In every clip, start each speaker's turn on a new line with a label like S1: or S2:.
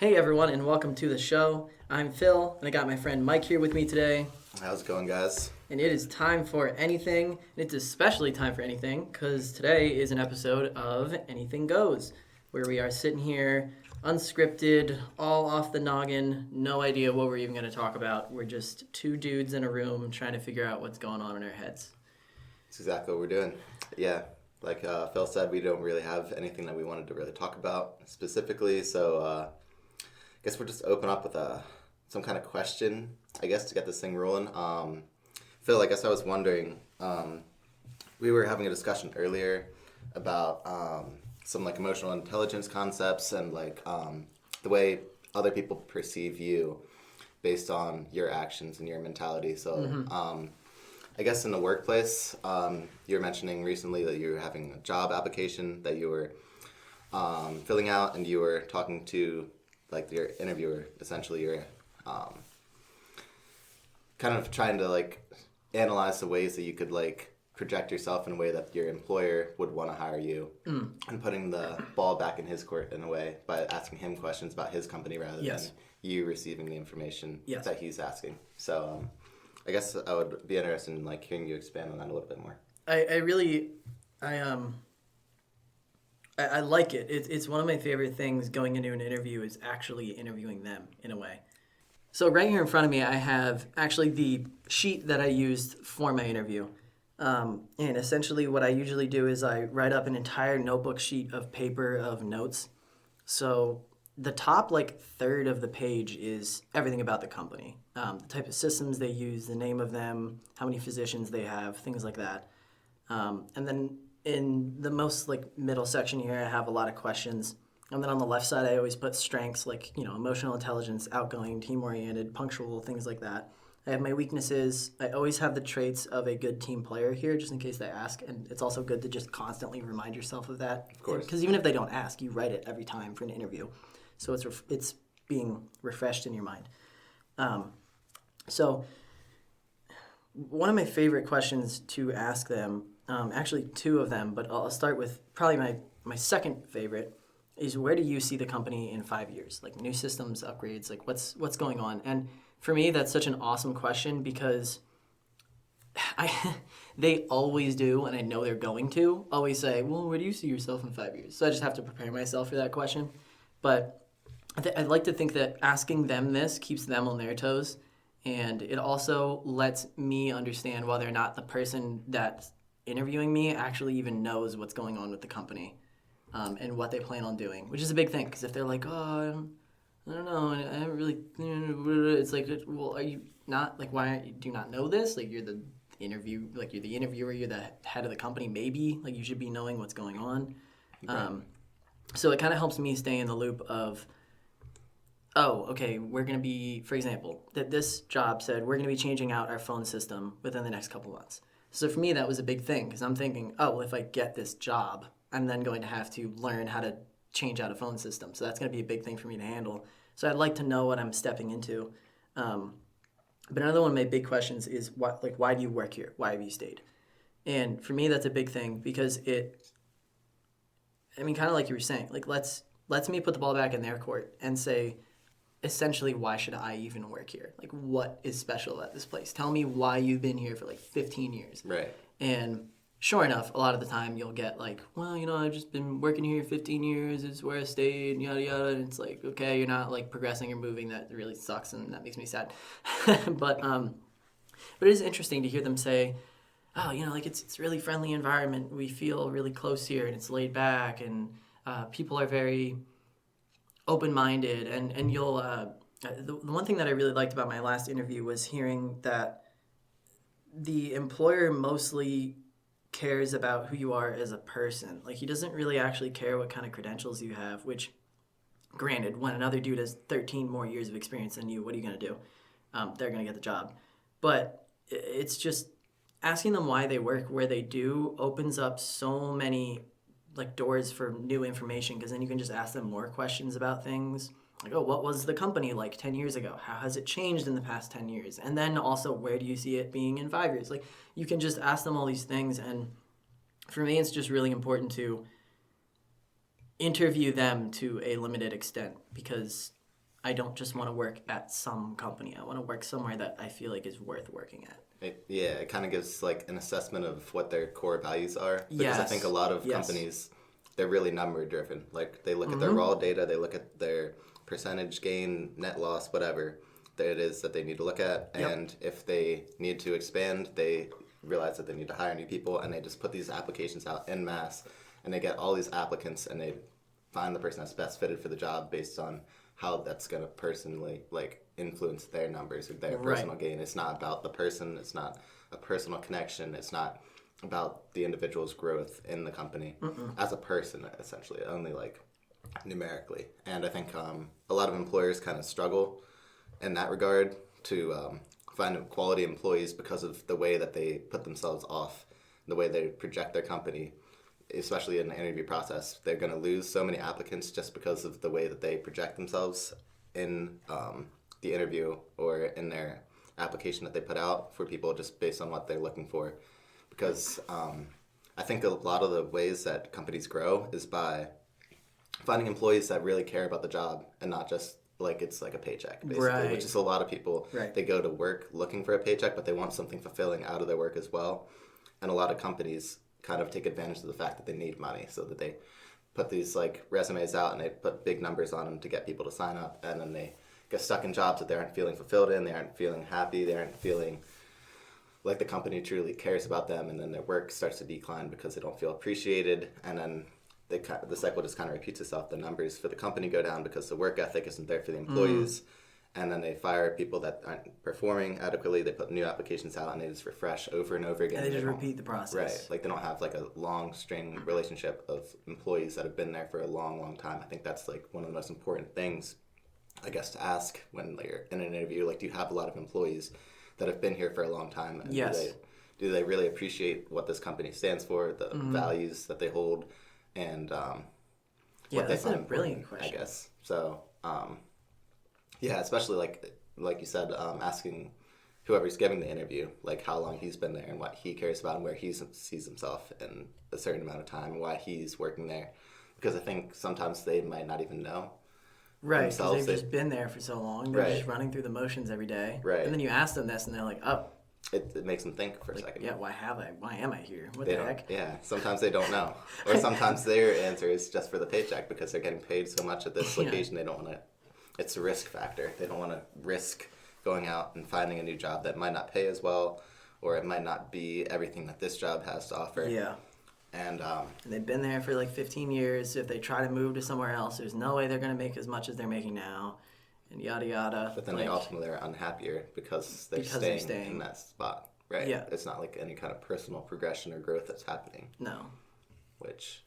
S1: Hey everyone, and welcome to the show. I'm Phil, and I got my friend Mike here with me today.
S2: How's it going, guys?
S1: And it is time for anything, and it's especially time for anything, because today is an episode of Anything Goes, where we are sitting here, unscripted, all off the noggin, no idea what we're even going to talk about. We're just two dudes in a room trying to figure out what's going on in our heads.
S2: That's exactly what we're doing. Yeah, like Phil said, we don't really have anything that we wanted to really talk about specifically, so I guess we'll just open up with some kind of question, I guess, to get this thing rolling. Phil, I guess I was wondering, we were having a discussion earlier about some like emotional intelligence concepts and like the way other people perceive you based on your actions and your mentality. So I guess in the workplace, you were mentioning recently that you were having a job application that you were filling out, and you were talking to like your interviewer. Essentially, you're kind of trying to like analyze the ways that you could like project yourself in a way that your employer would want to hire you, and putting the ball back in his court in a way by asking him questions about his company rather than you receiving the information that he's asking. So I guess I would be interested in like hearing you expand on that a little bit more.
S1: I like it. It's one of my favorite things going into an interview is actually interviewing them in a way. So right here in front of me, I have actually the sheet that I used for my interview. And essentially what I usually do is I write up an entire notebook sheet of paper of notes. So the top like third of the page is everything about the company. The type of systems they use, the name of them, how many physicians they have, things like that. And then in the most like middle section here, I have a lot of questions. And then on the left side, I always put strengths like, emotional intelligence, outgoing, team-oriented, punctual, things like that. I have my weaknesses. I always have the traits of a good team player here, just in case they ask. And it's also good to just constantly remind yourself of that.
S2: Of course.
S1: Because even if they don't ask, you write it every time for an interview. So it's being refreshed in your mind. So one of my favorite questions to ask them, actually two of them, but I'll start with probably my second favorite, is where do you see the company in 5 years? Like new systems, upgrades, like what's going on? And for me, that's such an awesome question because they always do, and I know they're going to, always say, well, where do you see yourself in 5 years? So I just have to prepare myself for that question. But I'd like to think that asking them this keeps them on their toes, and it also lets me understand whether or not the person that's interviewing me actually even knows what's going on with the company. And what they plan on doing, which is a big thing. Because if they're like, oh, I don't know, I haven't really, it's like, well, are you not, like, why do you not know this? Like, you're the interviewer, you're the head of the company, maybe. Like, you should be knowing what's going on. Right. So it kind of helps me stay in the loop of, oh, okay, we're going to be, for example, that this job said we're going to be changing out our phone system within the next couple months. So for me, that was a big thing, because I'm thinking, oh, well, if I get this job, I'm then going to have to learn how to change out a phone system. So that's going to be a big thing for me to handle. So I'd like to know what I'm stepping into. But another one of my big questions is, why do you work here? Why have you stayed? And for me, that's a big thing because kind of like you were saying, like lets me put the ball back in their court and say, essentially, why should I even work here? Like, what is special at this place? Tell me why you've been here for like 15 years.
S2: Right.
S1: And sure enough, a lot of the time you'll get like, well, I've just been working here 15 years, it's where I stayed, yada yada, and it's like, okay, you're not like progressing or moving, that really sucks and that makes me sad. But it is interesting to hear them say, oh, like it's really friendly environment, we feel really close here and it's laid back and people are very open-minded and you'll, the one thing that I really liked about my last interview was hearing that the employer mostly cares about who you are as a person. Like, he doesn't really actually care what kind of credentials you have, which, granted, when another dude has 13 more years of experience than you, what are you going to do? They're going to get the job. But it's just asking them why they work where they do opens up so many like doors for new information, because then you can just ask them more questions about things. Like, oh, what was the company like 10 years ago? How has it changed in the past 10 years? And then also, where do you see it being in 5 years? Like, you can just ask them all these things. And for me, it's just really important to interview them to a limited extent, because I don't just want to work at some company. I want to work somewhere that I feel like is worth working at.
S2: It kind of gives like an assessment of what their core values are. Because I think a lot of companies, they're really number driven. Like they look at their raw data, they look at their percentage gain, net loss, whatever that it is that they need to look at. And if they need to expand, they realize that they need to hire new people, and they just put these applications out en masse, and they get all these applicants, and they find the person that's best fitted for the job based on how that's going to personally like influence their numbers or their personal gain. It's not about the person. It's not a personal connection. It's not about the individual's growth in the company as a person, essentially, only like numerically. And I think a lot of employers kind of struggle in that regard to find quality employees because of the way that they put themselves off, the way they project their company, especially in the interview process. They're going to lose so many applicants just because of the way that they project themselves in the interview or in their application that they put out for people, just based on what they're looking for. Because I think a lot of the ways that companies grow is by finding employees that really care about the job and not just like it's like a paycheck, basically, which is a lot of people. They go to work looking for a paycheck, but they want something fulfilling out of their work as well. And a lot of companies kind of take advantage of the fact that they need money, so that they put these like resumes out and they put big numbers on them to get people to sign up, and then they get stuck in jobs that they aren't feeling fulfilled in, they aren't feeling happy, they aren't feeling like the company truly cares about them, and then their work starts to decline because they don't feel appreciated, and then the cycle just kind of repeats itself. The numbers for the company go down because the work ethic isn't there for the employees, and then they fire people that aren't performing adequately. They put new applications out, and they just refresh over and over again.
S1: And they just repeat the process.
S2: Right. Like they don't have like a long string relationship of employees that have been there for a long, long time. I think that's like one of the most important things, I guess, to ask when you're in an interview. Like, do you have a lot of employees that have been here for a long time? And do they really appreciate what this company stands for, the values that they hold, and what they find important,
S1: brilliant question,
S2: I guess. So, especially like you said, asking whoever's giving the interview, like how long he's been there and what he cares about and where he sees himself in a certain amount of time, and why he's working there. Because I think sometimes they might not even know.
S1: Right, because they've just been there for so long. They're just running through the motions every day.
S2: Right.
S1: And then you ask them this, and they're like, oh.
S2: It makes them think for a second.
S1: Yeah, why am I here? What the heck?
S2: Yeah, sometimes they don't know. Or sometimes their answer is just for the paycheck because they're getting paid so much at this location, they don't want to. It's a risk factor. They don't want to risk going out and finding a new job that might not pay as well, or it might not be everything that this job has to offer.
S1: Yeah.
S2: And
S1: they've been there for like 15 years. So if they try to move to somewhere else, there's no way they're going to make as much as they're making now, and yada yada.
S2: But then they ultimately are unhappier because they're staying in that spot. Right. Yeah. It's not like any kind of personal progression or growth that's happening.
S1: No.
S2: Which,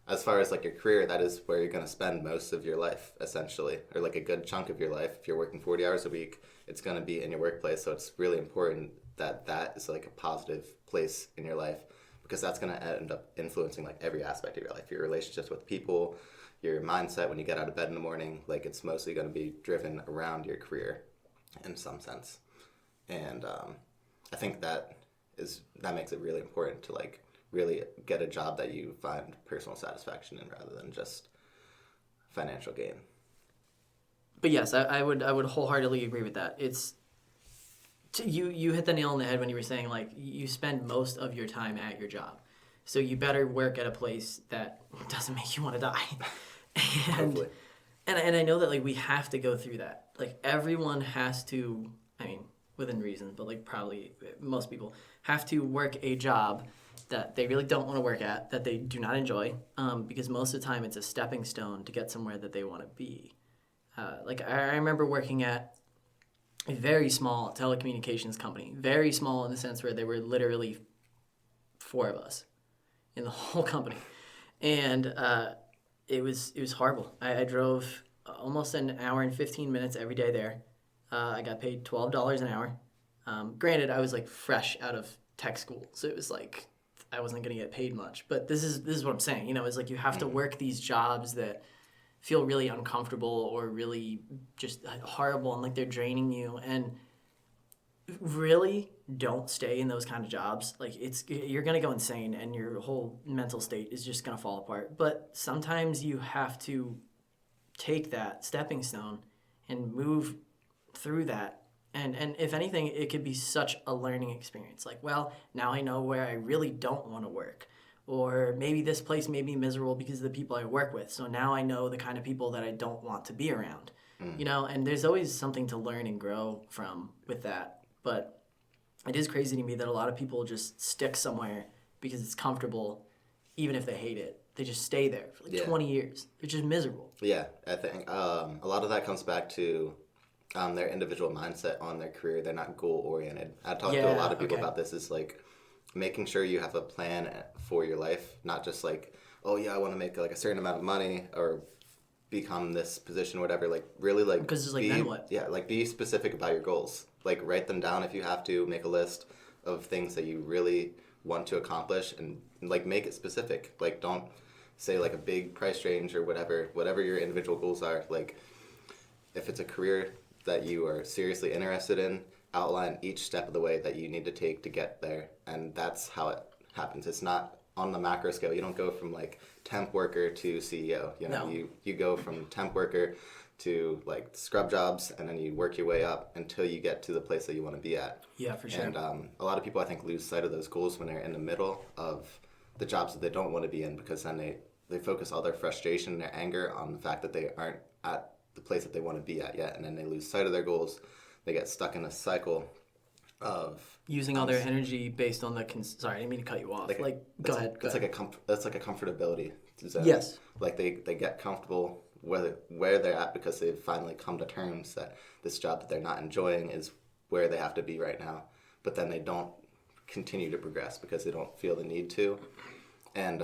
S2: as far as like your career, that is where you're going to spend most of your life, essentially, or like a good chunk of your life. If you're working 40 hours a week, it's going to be in your workplace. So it's really important that that is like a positive place in your life, because that's going to end up influencing like every aspect of your life, your relationships with people, your mindset when you get out of bed in the morning. Like it's mostly going to be driven around your career in some sense. And I think that makes it really important to like really get a job that you find personal satisfaction in rather than just financial gain.
S1: But yes, I would wholeheartedly agree with that. It's you hit the nail on the head when you were saying like you spend most of your time at your job, so you better work at a place that doesn't make you want to die.
S2: Hopefully.
S1: And I know that like we have to go through that. Like everyone has to. I mean, within reason, but like probably most people have to work a job that they really don't want to work at, that they do not enjoy, because most of the time it's a stepping stone to get somewhere that they want to be. Like I remember working at a very small telecommunications company, very small in the sense where there were literally 4 of us in the whole company, and it was horrible. I drove almost an hour and 15 minutes every day there. I got paid $12 an hour. Granted, I was like fresh out of tech school, so it was like I wasn't going to get paid much. But this is what I'm saying. You know, it's like you have to work these jobs that feel really uncomfortable or really just horrible, and like they're draining you. And really don't stay in those kind of jobs. Like you're going to go insane, and your whole mental state is just going to fall apart. But sometimes you have to take that stepping stone and move through that. And if anything, it could be such a learning experience. Like, well, now I know where I really don't want to work. Or maybe this place made me miserable because of the people I work with. So now I know the kind of people that I don't want to be around. You know, and there's always something to learn and grow from with that. But it is crazy to me that a lot of people just stick somewhere because it's comfortable, even if they hate it. They just stay there for like 20 years. They're just miserable.
S2: Yeah, I think a lot of that comes back to their individual mindset on their career. They're not goal oriented. I talk to a lot of people about this. Is like making sure you have a plan for your life, not just like, oh yeah, I want to make like a certain amount of money or become this position or whatever. Like really like
S1: because it's like, then what?
S2: Yeah, like be specific about your goals. Like write them down if you have to. Make a list of things that you really want to accomplish and like make it specific. Like don't say like a big price range or whatever your individual goals are. Like if it's a career that you are seriously interested in, outline each step of the way that you need to take to get there, and that's how it happens. It's not on the macro scale. You don't go from like temp worker to CEO. You know, you go from temp worker to like scrub jobs, and then you work your way up until you get to the place that you want to be at.
S1: Yeah, for sure.
S2: And a lot of people I think lose sight of those goals when they're in the middle of the jobs that they don't want to be in, because then they focus all their frustration and their anger on the fact that they aren't at the place that they want to be at yet, and then they lose sight of their goals. They get stuck in a cycle of
S1: using all their energy based on the sorry, I didn't mean to cut you off. Go ahead.
S2: That's like a comfortability zone.
S1: Yes.
S2: Like they get comfortable where they're at because they've finally come to terms that this job that they're not enjoying is where they have to be right now. But then they don't continue to progress because they don't feel the need to. And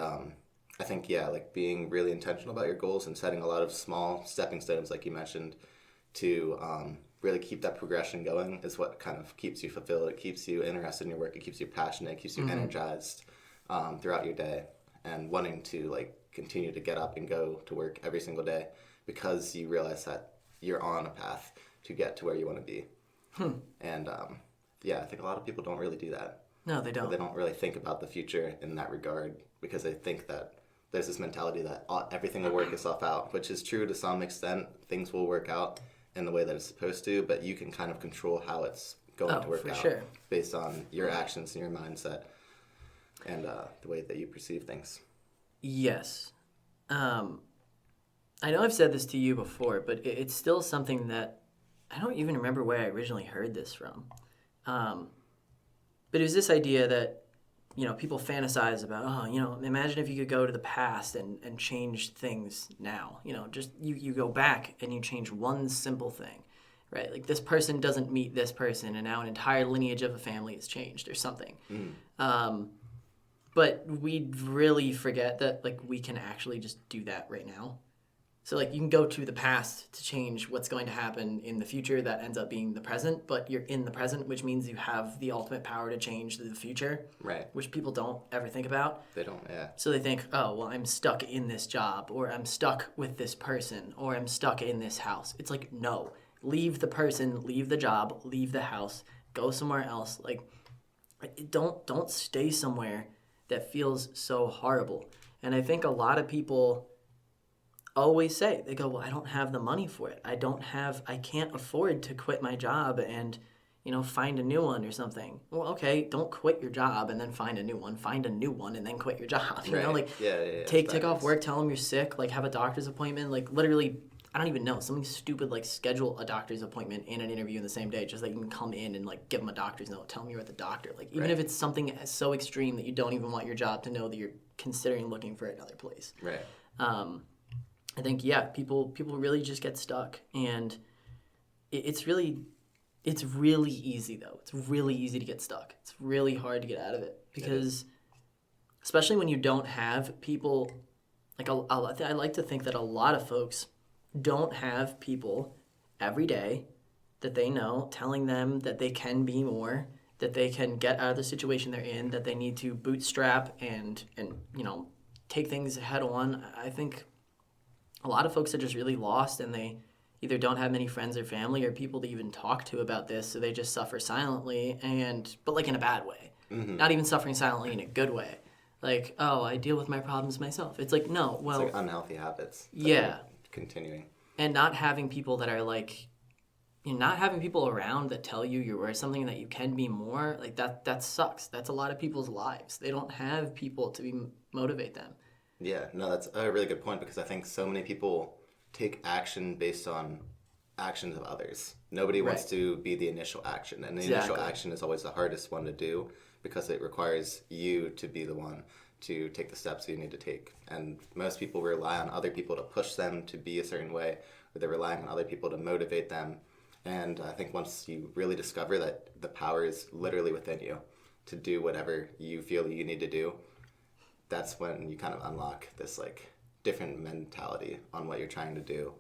S2: I think, like being really intentional about your goals and setting a lot of small stepping stones, like you mentioned, to really keep that progression going is what kind of keeps you fulfilled. It keeps you interested in your work. It keeps you passionate. It keeps you energized throughout your day and wanting to like continue to get up and go to work every single day because you realize that you're on a path to get to where you want to be. And I think a lot of people don't really do that.
S1: No, they don't.
S2: They don't really think about the future in that regard because they think that there's this mentality that everything will work itself out, which is true to some extent. Things will work out in the way that it's supposed to, but you can kind of control how it's going to work out based on your actions and your mindset and the way that you perceive things. Yes.
S1: I know I've said this to you before, but it's still something that I don't even remember where I originally heard this from. But it was this idea that, people fantasize about, imagine if you could go to the past and change things now. Just you go back and you change one simple thing, right? Like this person doesn't meet this person and now an entire lineage of a family has changed or something. But we really forget that like we can actually just do that right now. So like you can go to the past to change what's going to happen in the future that ends up being the present, but you're in the present, which means you have the ultimate power to change the future.
S2: Right.
S1: Which people don't ever think about.
S2: They don't, yeah.
S1: So they think, oh, well, I'm stuck in this job, or I'm stuck with this person, or I'm stuck in this house. It's like, no. Leave the person, leave the job, leave the house, go somewhere else. Like, don't stay somewhere that feels so horrible. And I think a lot of people always say, they go, well, I don't have the money for it. I can't afford to quit my job and, find a new one or something. Well, okay, don't quit your job and then find a new one. Find a new one and then quit your job. Take off work, tell them you're sick, like have a doctor's appointment, like literally, I don't even know, something stupid like schedule a doctor's appointment and an interview in the same day just that you can come in and like give them a doctor's note, tell them you're at the doctor. Like even if it's something so extreme that you don't even want your job to know that you're considering looking for another place.
S2: Right.
S1: I think, people really just get stuck, and it's really easy, though. It's really easy to get stuck. It's really hard to get out of it because, especially when you don't have people, like I like to think that a lot of folks don't have people every day that they know telling them that they can be more, that they can get out of the situation they're in, that they need to bootstrap and take things head on. I think a lot of folks are just really lost, and they either don't have many friends or family or people to even talk to about this, so they just suffer silently, but like in a bad way. Not even suffering silently in a good way. Like, oh, I deal with my problems myself. It's like, no, well...
S2: It's like unhealthy habits.
S1: Yeah.
S2: Continuing.
S1: And not having people that are like, not having people around that tell you you're worth something, that you can be more, like that sucks. That's a lot of people's lives. They don't have people to motivate them.
S2: Yeah, no, that's a really good point because I think so many people take action based on actions of others. Nobody wants
S1: Right.
S2: to be the initial action, and the initial
S1: Exactly.
S2: action is always the hardest one to do because it requires you to be the one to take the steps you need to take. And most people rely on other people to push them to be a certain way, or they're relying on other people to motivate them. And I think once you really discover that the power is literally within you to do whatever you feel you need to do, that's when you kind of unlock this like different mentality on what you're trying to do.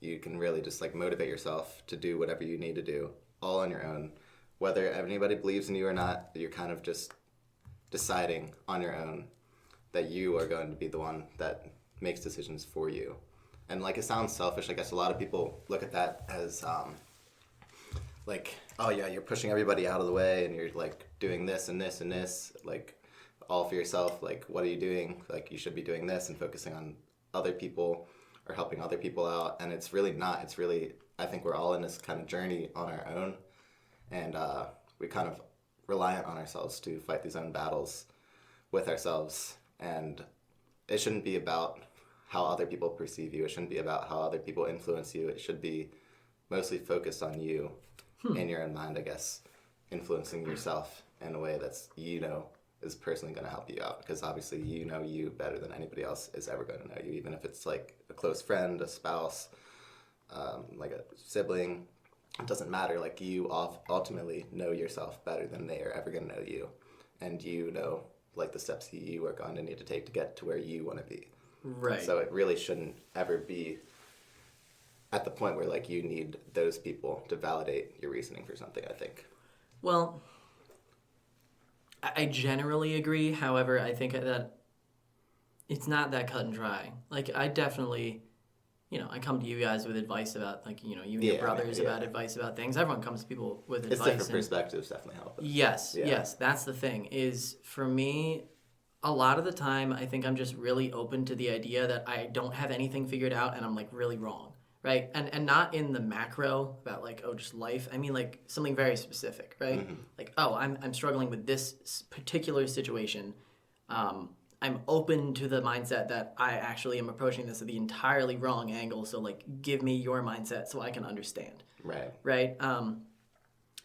S2: You can really just like motivate yourself to do whatever you need to do all on your own. Whether anybody believes in you or not, you're kind of just deciding on your own that you are going to be the one that makes decisions for you. And like it sounds selfish, I guess a lot of people look at that as like, oh yeah, you're pushing everybody out of the way and you're like doing this and this and this, like all for yourself. Like, what are you doing? Like, you should be doing this and focusing on other people or helping other people out. And it's really not. It's really, I think we're all in this kind of journey on our own. And we kind of reliant on ourselves to fight these own battles with ourselves. And it shouldn't be about how other people perceive you. It shouldn't be about how other people influence you. It should be mostly focused on you in your own mind, I guess, influencing yourself in a way that's, is personally going to help you out. Because obviously you know you better than anybody else is ever going to know you, even if it's like a close friend, a spouse, like a sibling. It doesn't matter. Like, you ultimately know yourself better than they are ever going to know you. And you know, like, the steps you are going to need to take to get to where you want to be.
S1: Right.
S2: So it really shouldn't ever be at the point where, like, you need those people to validate your reasoning for something, I think.
S1: Well, I generally agree. However, I think that it's not that cut and dry. Like, I definitely, I come to you guys with advice about, like, you and your
S2: Yeah,
S1: brothers
S2: yeah.
S1: about advice about things. Everyone comes to people with
S2: It's
S1: advice.
S2: different perspectives definitely help us.
S1: Yes,
S2: Yeah.
S1: yes. That's the thing, is for me, a lot of the time, I think I'm just really open to the idea that I don't have anything figured out and I'm, like, really wrong. Right? And not in the macro about, like, oh, just life. I mean, like, something very specific, right?
S2: Mm-hmm.
S1: Like, oh, I'm struggling with this particular situation. I'm open to the mindset that I actually am approaching this at the entirely wrong angle. So, like, give me your mindset so I can understand.
S2: Right.
S1: Right?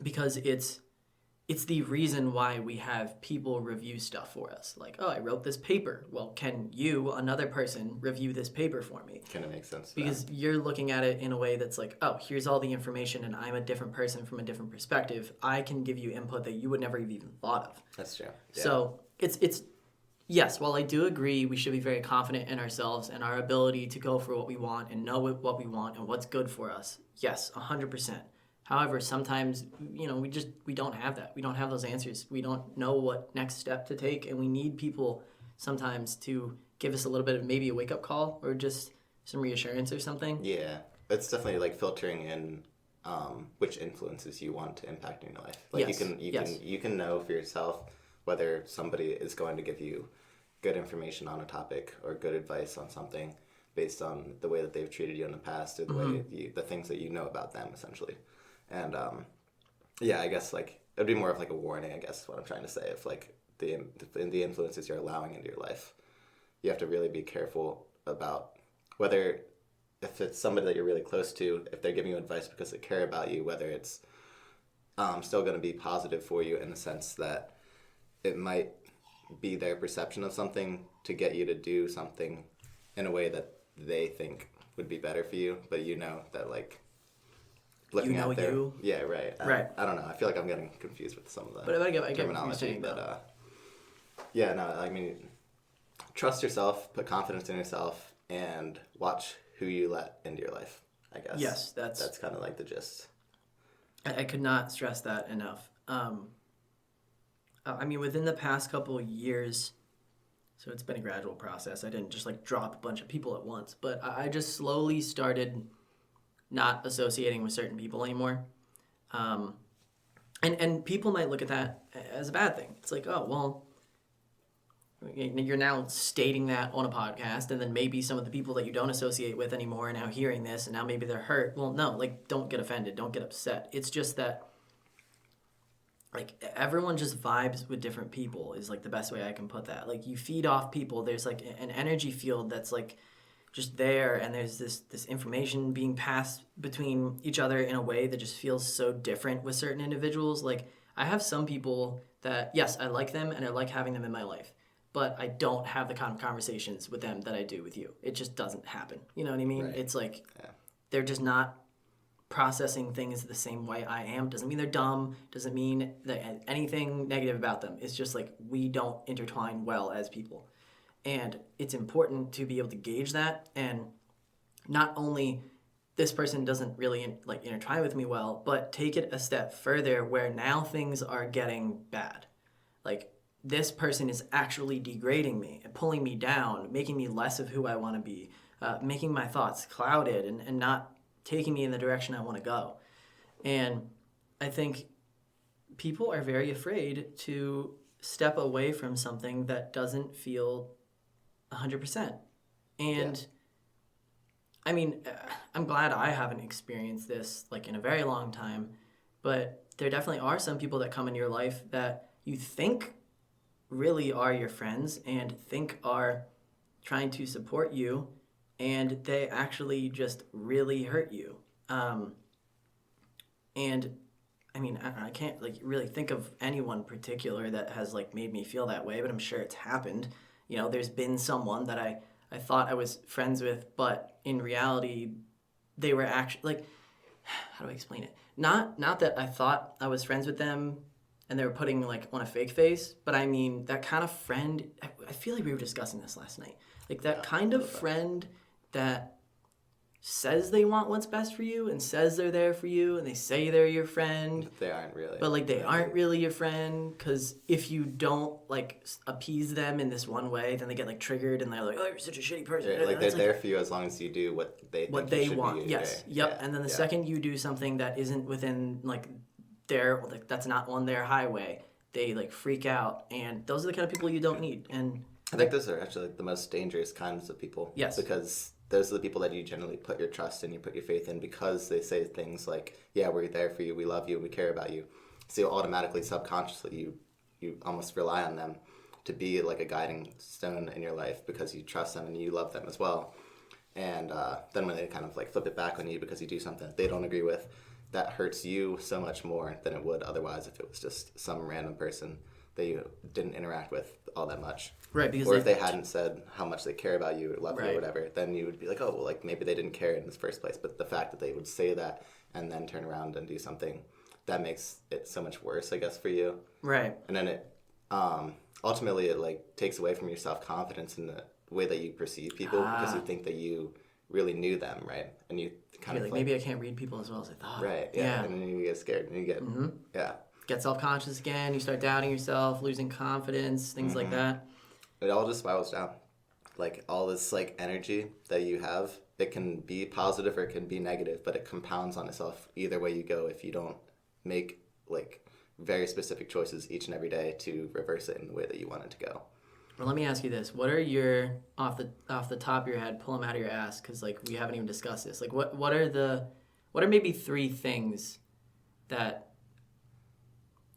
S1: Because it's the reason why we have people review stuff for us. Like, oh, I wrote this paper. Well, can you, another person, review this paper for me?
S2: Kind of makes sense.
S1: Because you're looking at it in a way that's like, oh, here's all the information and I'm a different person from a different perspective. I can give you input that you would never have even thought of.
S2: That's true. Yeah.
S1: So it's yes, while I do agree we should be very confident in ourselves and our ability to go for what we want and know what we want and what's good for us. Yes, 100%. However, sometimes, we don't have that. We don't have those answers. We don't know what next step to take, and we need people sometimes to give us a little bit of maybe a wake-up call or just some reassurance or something.
S2: Yeah. It's definitely like filtering in which influences you want to impact in your life. Like,
S1: Yes,
S2: you can know for yourself whether somebody is going to give you good information on a topic or good advice on something based on the way that they've treated you in the past or the way the things that you know about them, essentially. And I guess, like, it'd be more of like a warning, I guess is what I'm trying to say, if like the influences you're allowing into your life. You have to really be careful about whether, if it's somebody that you're really close to, if they're giving you advice because they care about you, whether it's still going to be positive for you in the sense that it might be their perception of something to get you to do something in a way that they think would be better for you, but that, like, looking at their...
S1: you.
S2: Yeah, right.
S1: Right.
S2: I don't know. I feel like I'm getting confused with some of the
S1: But I get what you're
S2: terminology,
S1: saying, though.
S2: but yeah, no, I mean, trust yourself, put confidence in yourself, and watch who you let into your life, I guess.
S1: Yes,
S2: that's kind of like the gist.
S1: I could not stress that enough. I mean, within the past couple of years, so it's been a gradual process. I didn't just, like, drop a bunch of people at once, but I just slowly started not associating with certain people anymore. And people might look at that as a bad thing. It's like, oh, well, You're now stating that on a podcast, and then maybe some of the people that you don't associate with anymore are now hearing this, and now maybe they're hurt. Well, no, like, don't get offended. Don't get upset. It's just that, like, everyone just vibes with different people is, like, the best way I can put that. Like, you feed off people. There's, like, an energy field that's, like, just there, and there's this information being passed between each other in a way that just feels so different with certain individuals. Like, I have some people that, yes, I like them, and I like having them in my life, but I don't have the kind of conversations with them that I do with you. It just doesn't happen. You know what I mean?
S2: Right.
S1: It's like
S2: Yeah.
S1: they're just not processing things the same way I am. Doesn't mean they're dumb. Doesn't mean that anything negative about them. It's just like we don't intertwine well as people. And it's important to be able to gauge that. And not only this person doesn't really like intertwine with me well, but take it a step further where now things are getting bad. Like, this person is actually degrading me and pulling me down, making me less of who I want to be, making my thoughts clouded and not taking me in the direction I want to go. And I think people are very afraid to step away from something that doesn't feel 100%. And
S2: Yeah.
S1: I mean, I'm glad I haven't experienced this like in a very long time, but there definitely are some people that come in your life that you think really are your friends and think are trying to support you, and they actually just really hurt you. And I mean, I can't like really think of anyone particular that has like made me feel that way, but I'm sure it's happened. You know, there's been someone that I thought I was friends with, but in reality, they were actually like, how do I explain it? Not that I thought I was friends with them and they were putting like on a fake face, but I mean that kind of friend. I feel like we were discussing this last night. Like that kind of friend that says they want what's best for you and says they're there for you and they say they're your friend,
S2: But they aren't really.
S1: but like they aren't really your friend, because if you don't like appease them in this one way, then they get like triggered and they're like, oh, you're such a shitty person.
S2: Right, like they're there for you as long as you do what they think
S1: what
S2: you
S1: they
S2: should
S1: want.
S2: be.
S1: Yes.
S2: Right?
S1: Yep.
S2: Yeah.
S1: And then the
S2: Yeah.
S1: second you do something that isn't within like their, like that's not on their highway, they like freak out, and those are the kind of people you don't need. And
S2: I think those are actually like the most dangerous kinds of people.
S1: Yes.
S2: Because those are the people that you generally put your trust in, you put your faith in, because they say things like, yeah, we're there for you, we love you, we care about you. So automatically, subconsciously, you almost rely on them to be like a guiding stone in your life because you trust them and you love them as well. And then when they kind of like flip it back on you because you do something that they don't agree with, that hurts you so much more than it would otherwise if it was just some random person that you didn't interact with all that much.
S1: right, because
S2: Or if they hadn't said how much they care about you or love you
S1: Right.
S2: or whatever, then you would be like, oh, well, like maybe they didn't care in the first place. But the fact that they would say that and then turn around and do something, that makes it so much worse, I guess, for you.
S1: right.
S2: And then it ultimately it like takes away from your self-confidence in the way that you perceive people because you think that you really knew them, right? And you kind
S1: You're
S2: of
S1: like, maybe I can't read people as well as I thought.
S2: right, yeah. And then you get scared and you get yeah.
S1: Get self-conscious again. You start doubting yourself, losing confidence, things like that.
S2: It all just spirals down. Like all this like energy that you have, it can be positive or it can be negative, but it compounds on itself either way you go if you don't make like very specific choices each and every day to reverse it in the way that you want it to go.
S1: Well, let me ask you this: what are your off the top of your head, pull them out of your ass, because like we haven't even discussed this. Like what are maybe 3 things that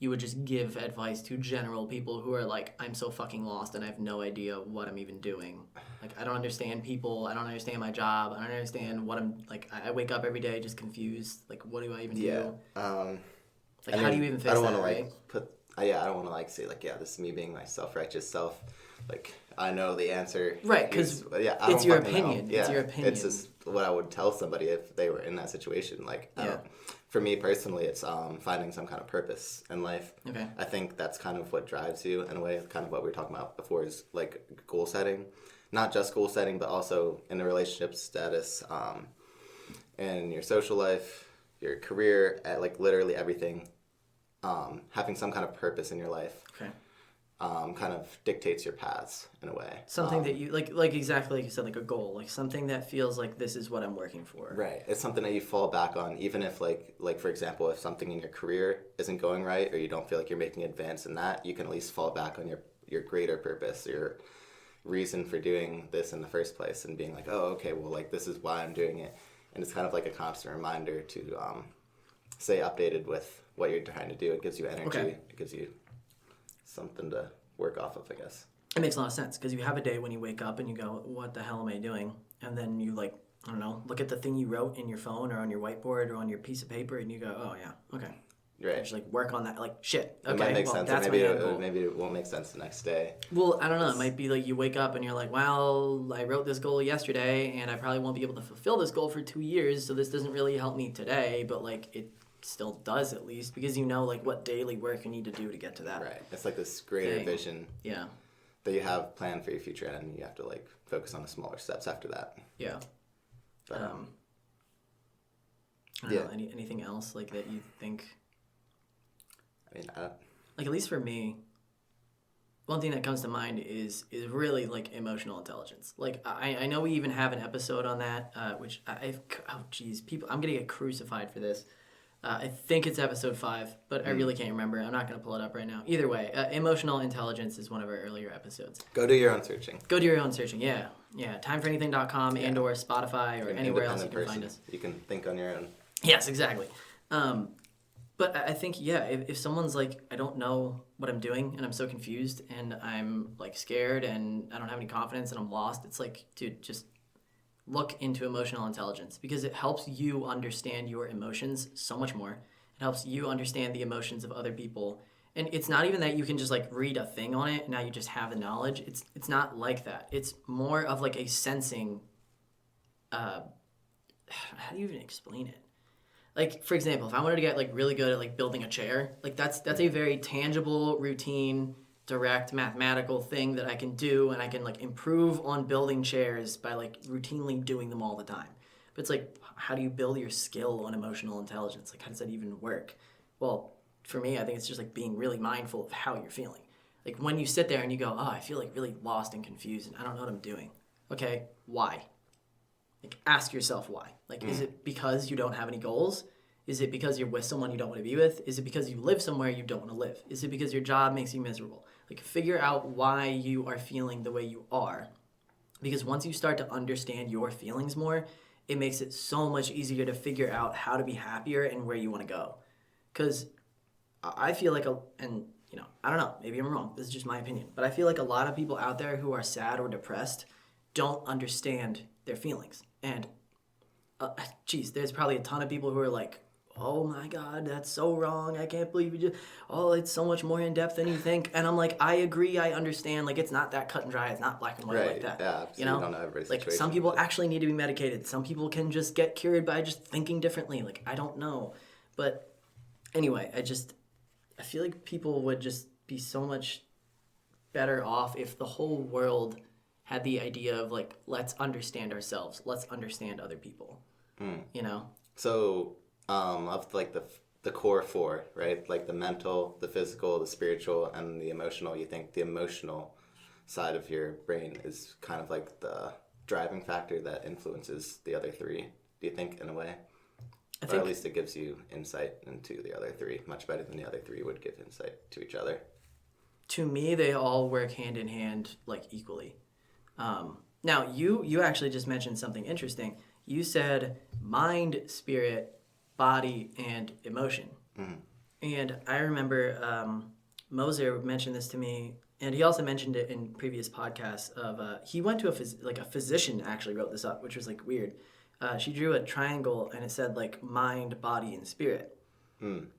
S1: you would just give advice to general people who are like, I'm so fucking lost and I have no idea what I'm even doing. Like, I don't understand people. I don't understand my job. I don't understand what I'm, like, I wake up every day just confused. Like, what do I even do? Like, how do you even fix
S2: I don't
S1: that,
S2: want to
S1: right?
S2: like put. I don't want to like say like, yeah, this is me being my self-righteous self. Like I know the answer.
S1: Right, because
S2: yeah,
S1: it's your opinion. It's your opinion.
S2: It's just what I would tell somebody if they were in that situation. Like, for me personally, it's finding some kind of purpose in life.
S1: Okay.
S2: I think that's kind of what drives you in a way. Kind of what we were talking about before is like goal setting, not just goal setting, but also in the relationship status, in your social life, your career, at like literally everything. Having some kind of purpose in your life.
S1: Okay.
S2: Kind of dictates your paths in a way.
S1: Something that you like exactly like you said, like a goal, like something that feels like this is what I'm working for.
S2: Right. It's something that you fall back on, even if like for example, if something in your career isn't going right or you don't feel like you're making advance in that, you can at least fall back on your your greater purpose, your reason for doing this in the first place, and being like, oh, okay, well, like this is why I'm doing it. And it's kind of like a constant reminder to stay updated with what you're trying to do. It gives you energy.
S1: Okay.
S2: It gives you something to work off of, I guess.
S1: It makes a lot of sense because you have a day when you wake up and you go, what the hell am I doing? And then you like, I don't know, look at the thing you wrote in your phone or on your whiteboard or on your piece of paper and you go, oh yeah, okay.
S2: Right.
S1: Just like work on that, like shit. Okay,
S2: it might make sense.
S1: that's
S2: Or maybe
S1: my end goal.
S2: maybe it won't make sense the next day.
S1: Well, I don't know. It might be like you wake up and you're like, well, I wrote this goal yesterday and I probably won't be able to fulfill this goal for 2 years, so this doesn't really help me today, but like it still does at least because you know like what daily work you need to do to get to that.
S2: Right. It's like this greater vision.
S1: Yeah.
S2: That you have planned for your future, and you have to like focus on the smaller steps after that.
S1: Yeah.
S2: But,
S1: I don't know, anything else like that you think?
S2: I mean,
S1: like at least for me, one thing that comes to mind is really like emotional intelligence. Like I know we even have an episode on that, which people, I'm gonna get crucified for this. I think it's episode 5, but I really can't remember. I'm not gonna pull it up right now. Either way, emotional intelligence is one of our earlier episodes.
S2: go do your own searching.
S1: Go do your own searching. Yeah. Timeforanything.com and or Spotify or anywhere else you can find us.
S2: You can think on your own.
S1: Yes, exactly. But I think, if someone's like, I don't know what I'm doing and I'm so confused and I'm like scared and I don't have any confidence and I'm lost, it's like, dude, just look into emotional intelligence because it helps you understand your emotions so much more. It helps you understand the emotions of other people. And it's not even that you can just like read a thing on it and now you just have the knowledge. It's not like that. It's more of like a sensing. How do you even explain it? Like, for example, if I wanted to get like really good at like building a chair, like that's a very tangible, routine, direct, mathematical thing that I can do, and I can like improve on building chairs by like routinely doing them all the time. But it's like, how do you build your skill on emotional intelligence? Like, how does that even work? Well, for me, I think it's just like being really mindful of how you're feeling. Like when you sit there and you go, oh, I feel like really lost and confused and I don't know what I'm doing. Okay, why? Like, ask yourself why. Like, is it because you don't have any goals? Is it because you're with someone you don't want to be with? Is it because you live somewhere you don't want to live? Is it because your job makes you miserable? Like, figure out why you are feeling the way you are. Because once you start to understand your feelings more, it makes it so much easier to figure out how to be happier and where you want to go. Because I feel like, I don't know, maybe I'm wrong. This is just my opinion. But I feel like a lot of people out there who are sad or depressed don't understand their feelings. And, there's probably a ton of people who are like, oh my God, that's so wrong. I can't believe you it's so much more in depth than you think. And I'm like, I agree, I understand. Like, it's not that cut and dry. It's not black and white like that.
S2: Yeah, absolutely. You don't know every situation.
S1: Like, some people actually need to be medicated. Some people can just get cured by just thinking differently. Like, I don't know. But anyway, I feel like people would just be so much better off if the whole world had the idea of like, let's understand ourselves. Let's understand other people. You know?
S2: So, of like the core 4, right? Like the mental, the physical, the spiritual, and the emotional. You think the emotional side of your brain is kind of like the driving factor that influences the other 3? Do you think, in a way? Or at least it gives you insight into the other 3, much better than the other 3 would give insight to each other.
S1: To me, they all work hand in hand, like equally. Now, you actually just mentioned something interesting. You said mind, spirit, body, and emotion. Mm-hmm. And I remember Moser mentioned this to me, and he also mentioned it in previous podcasts. He went to a physician actually wrote this up, which was like weird. She drew a triangle, and it said like mind, body, and spirit.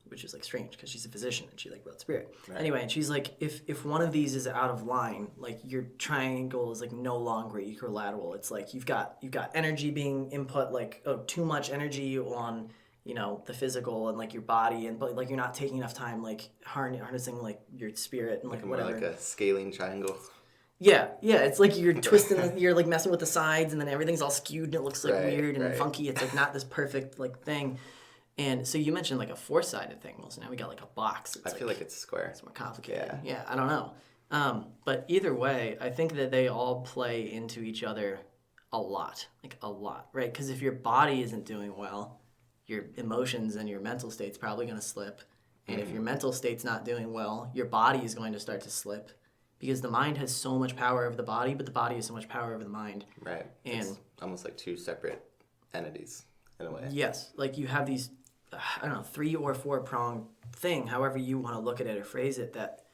S1: Which is like strange because she's a physician and she like wrote spirit. Right. Anyway, and she's like, if one of these is out of line, like your triangle is like no longer equilateral. It's like you've got energy being input, like too much energy on the physical and like your body, and but like you're not taking enough time like harnessing like your spirit and like whatever.
S2: Like a scaling triangle.
S1: Yeah, it's like you're twisting, you're like messing with the sides, and then everything's all skewed and it looks like weird and funky. It's like not this perfect like thing. And so you mentioned like a 4-sided thing. Well, so now we got like a box.
S2: I feel like it's square.
S1: It's more complicated. Yeah, I don't know. But either way, I think that they all play into each other a lot, right? Because if your body isn't doing well, your emotions and your mental state's probably going to slip. And if your mental state's not doing well, your body is going to start to slip because the mind has so much power over the body, but the body has so much power over the mind.
S2: Right.
S1: And
S2: it's almost like two separate entities in a way.
S1: yes, like you have these, I don't know, 3 or 4 pronged thing, however you want to look at it or phrase it, that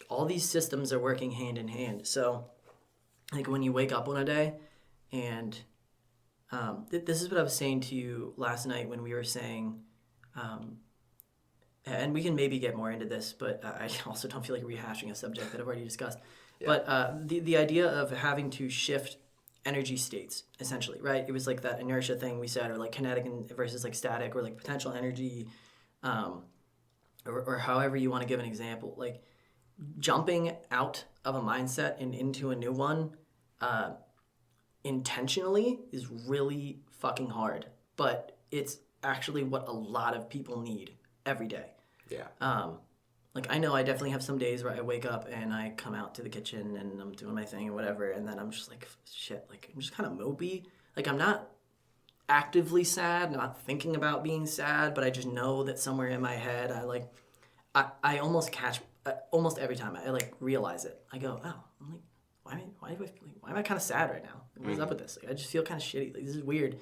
S1: all these systems are working hand in hand. So, like when you wake up on a day, and this is what I was saying to you last night when we were saying, and we can maybe get more into this, but I also don't feel like rehashing a subject that I've already discussed. Yeah. But the idea of having to shift energy states, essentially, right? It was like that inertia thing we said, or like kinetic versus like static, or like potential energy, or however you want to give an example. Like jumping out of a mindset and into a new one intentionally is really fucking hard, but it's actually what a lot of people need every day.
S2: Yeah.
S1: Like I know I definitely have some days where I wake up and I come out to the kitchen and I'm doing my thing or whatever, and then I'm just like, shit, like I'm just kind of mopey. Like I'm not actively sad, not thinking about being sad, but I just know that somewhere in my head I almost catch, almost every time I like realize it. I go, oh, I'm like, why am I kind of sad right now? What is up with this? Like, I just feel kind of shitty. Like this is weird.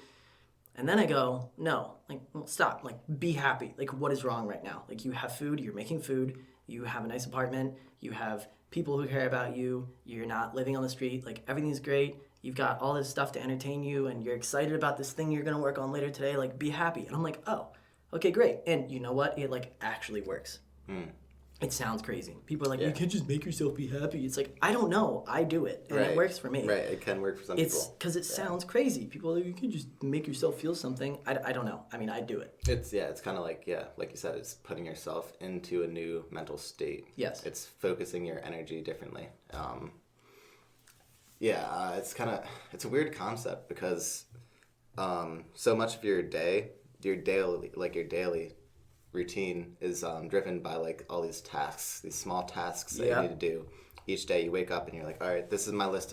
S1: And then I go, no, like, well, stop, like, be happy. Like, what is wrong right now? Like, you have food, you're making food, you have a nice apartment, you have people who care about you, you're not living on the street, like, everything's great, you've got all this stuff to entertain you, and you're excited about this thing you're gonna work on later today, like, be happy. And I'm like, oh, okay, great. And you know what? It, like, actually works. It sounds crazy. People are like, you can't just make yourself be happy. It's like, I don't know. I do it. And it works for me.
S2: Right. It can work for some people.
S1: Because it sounds crazy. People are like, you can just make yourself feel something. I don't know. I mean, I do it.
S2: It's kind of like, like you said, it's putting yourself into a new mental state.
S1: Yes.
S2: It's focusing your energy differently. It's a weird concept because so much of your daily routine is driven by like all these tasks, these small tasks that you need to do. Each day you wake up and you're like, all right, this is my list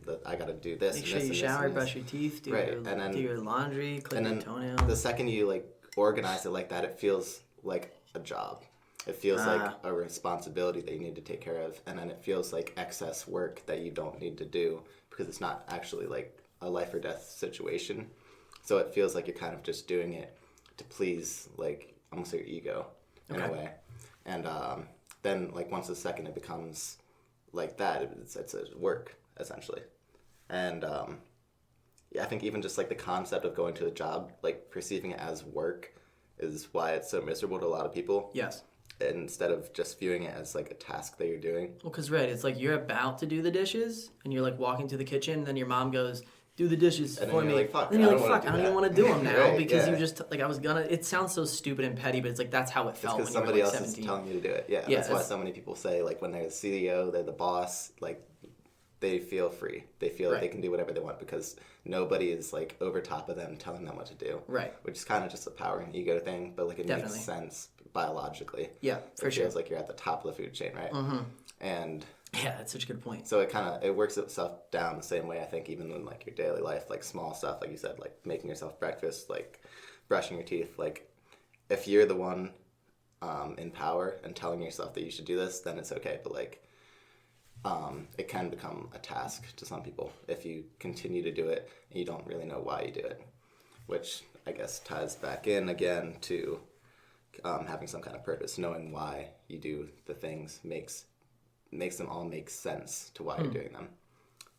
S2: that I got to do this.
S1: Make sure you shower, brush your teeth, do your laundry, clip your toenails.
S2: The second you like organize it like that, it feels like a job. It feels like a responsibility that you need to take care of, and then it feels like excess work that you don't need to do because it's not actually like a life or death situation. So it feels like you're kind of just doing it to please like almost your ego in a way. And then like once the second it becomes like that, it's a work essentially. And I think even just like the concept of going to a job, like perceiving it as work, is why it's so miserable to a lot of people.
S1: Yes.
S2: Instead of just viewing it as like a task that you're doing.
S1: Well, because it's like you're about to do the dishes and you're like walking to the kitchen, and then your mom goes, do the dishes for me.
S2: Like, fuck,
S1: then you're like, fuck, I don't even want to do them now because you just, like, I was gonna, it sounds so stupid and petty, but it's like, that's how it felt when you were like 17. Because somebody else is
S2: telling you to do it. Yeah, that's why so many people say, like, when they're the CEO, they're the boss, like, they feel free. They feel like they can do whatever they want because nobody is, like, over top of them telling them what to do.
S1: Right.
S2: Which is kind of just a power and ego thing, but, like, it makes sense biologically.
S1: Yeah, for sure.
S2: It feels like you're at the top of the food chain, right? Mm-hmm. And...
S1: yeah, that's such a good point.
S2: So it works itself down the same way, I think, even in like your daily life, like small stuff, like you said, like making yourself breakfast, like brushing your teeth. Like if you're the one in power and telling yourself that you should do this, then it's okay. But like it can become a task to some people if you continue to do it and you don't really know why you do it, which I guess ties back in again to having some kind of purpose. Knowing why you do the things makes them all make sense to why you're doing them.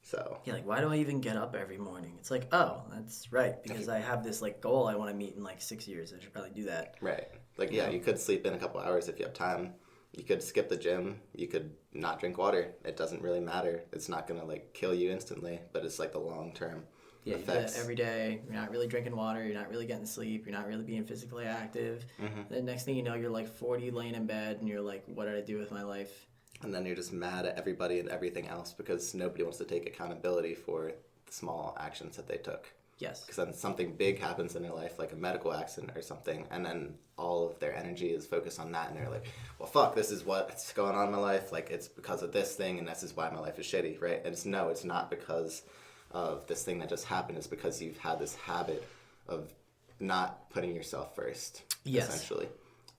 S2: So
S1: yeah, like why do I even get up every morning? It's like, oh, that's right, because I have this like goal I want to meet in like 6 years. I should probably do that.
S2: Right. Like you could sleep in a couple hours if you have time. You could skip the gym. You could not drink water. It doesn't really matter. It's not gonna like kill you instantly, but it's like the long term effects.
S1: You do that every day. You're not really drinking water. You're not really getting sleep. You're not really being physically active. Mm-hmm. The next thing you know, you're like 40, laying in bed, and you're like, what did I do with my life?
S2: And then you're just mad at everybody and everything else because nobody wants to take accountability for the small actions that they took.
S1: Yes.
S2: Because then something big happens in their life, like a medical accident or something, and then all of their energy is focused on that, and they're like, well, fuck, this is what's going on in my life. Like, it's because of this thing, and this is why my life is shitty, right? And it's not because of this thing that just happened. It's because you've had this habit of not putting yourself first, essentially,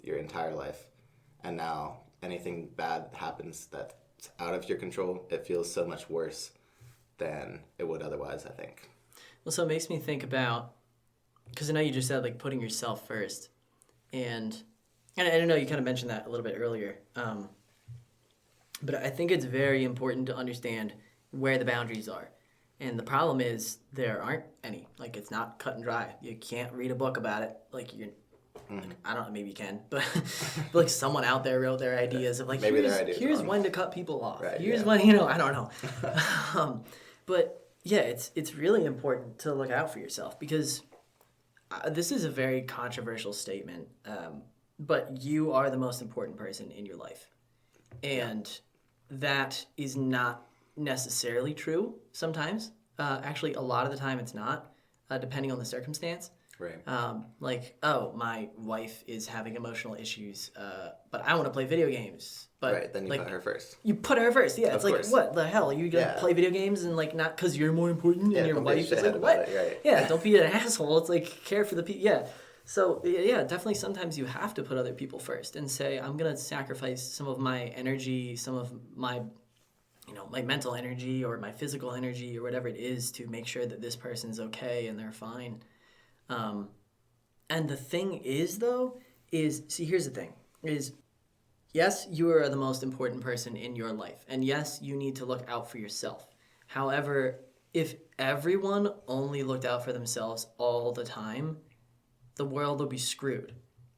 S2: your entire life. And now anything bad happens that out of your control, it feels so much worse than it would otherwise, I think.
S1: Well, so it makes me think about, because I know you just said like putting yourself first, and I know you kind of mentioned that a little bit earlier, but I think it's very important to understand where the boundaries are. And the problem is there aren't any. Like, it's not cut and dry. You can't read a book about it. Like, like, I don't know, maybe you can, but like someone out there wrote their ideas of like,
S2: Maybe
S1: here's when to cut people off.
S2: Right,
S1: Here's
S2: yeah.
S1: when, I don't know. But yeah, it's really important to look out for yourself, because this is a very controversial statement, but you are the most important person in your life. And that is not necessarily true sometimes. Actually, a lot of the time it's not, depending on the circumstance.
S2: Right.
S1: Like, oh, my wife is having emotional issues, but I want to play video games. But
S2: Right, then you
S1: like,
S2: put her first.
S1: You put her first, yeah. It's
S2: Of
S1: like,
S2: course.
S1: what the hell? Are you going to play video games and like not because you're more important and your
S2: don't be a
S1: wife is
S2: shithead
S1: like,
S2: about
S1: what?
S2: it, right.
S1: Yeah, don't be an asshole. It's like, care for the people. Yeah. So, yeah, definitely sometimes you have to put other people first and say, I'm going to sacrifice some of my energy, some of my my mental energy or my physical energy or whatever it is to make sure that this person's okay and they're fine. And the thing is, though, see, here's the thing, is yes, you are the most important person in your life. And yes, you need to look out for yourself. However, if everyone only looked out for themselves all the time, the world would be screwed.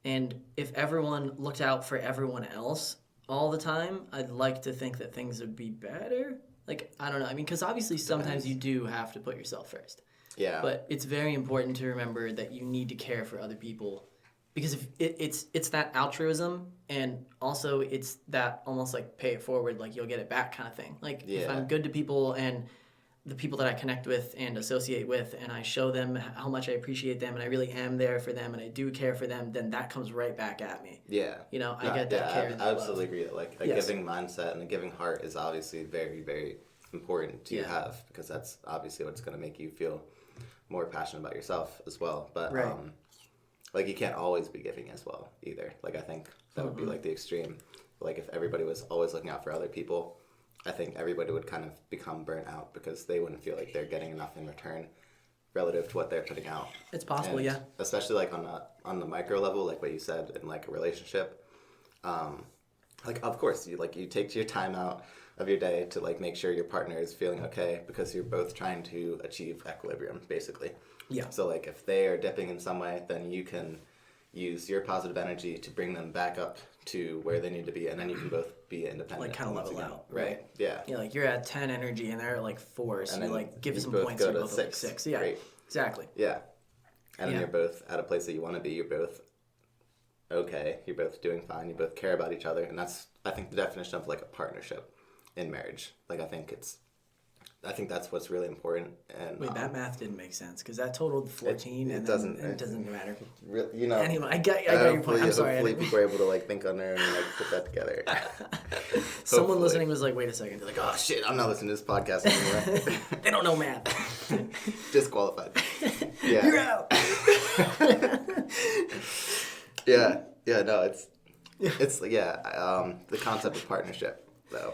S1: And if everyone looked out for everyone else all the time, I'd like to think that things would be better. Like, I don't know. I mean, because obviously sometimes you do have to put yourself first.
S2: Yeah.
S1: But it's very important to remember that you need to care for other people, because if it's that altruism, and also it's that almost like pay it forward, like you'll get it back kind of thing. Like, if I'm good to people and the people that I connect with and associate with, and I show them how much I appreciate them and I really am there for them and I do care for them, then that comes right back at me.
S2: Yeah.
S1: I get that care.
S2: I absolutely agree. Like, a giving mindset and a giving heart is obviously very, very important to have, because that's obviously what's going to make you feel more passionate about yourself as well. But like, you can't always be giving as well either. Like, I think that would be like the extreme. Like, if everybody was always looking out for other people, I think everybody would kind of become burnt out, because they wouldn't feel like they're getting enough in return relative to what they're putting out.
S1: It's possible,
S2: and
S1: yeah.
S2: Especially like on the micro level, like what you said, in like a relationship. Like, of course, you take your time out of your day to like make sure your partner is feeling okay, because you're both trying to achieve equilibrium, basically.
S1: Yeah.
S2: So like, if they are dipping in some way, then you can use your positive energy to bring them back up to where they need to be, and then you can both be independent.
S1: Like, kind of level out.
S2: Right. Yeah.
S1: Yeah, like you're at 10 energy and they're at like 4, so you like give some
S2: both
S1: points,
S2: go
S1: you're
S2: to
S1: both at like 6. Yeah,
S2: Great.
S1: exactly.
S2: Yeah. And then you're both at a place that you want to be. You're both okay. You're both doing fine. You both care about each other. And that's, I think, the definition of like a partnership in marriage. Like, I think that's what's really important. And
S1: wait, that math didn't make sense, because that totaled 14,
S2: it doesn't
S1: matter.
S2: Anyway,
S1: I got your point. I'm sorry.
S2: Hopefully people are able to like think on their own and like put that together.
S1: Someone listening was like, wait a second. They're like,
S2: Oh shit, I'm not listening to this podcast anymore.
S1: they don't know math.
S2: Disqualified. Yeah.
S1: You're out.
S2: Yeah, no, it's the concept of partnership, though.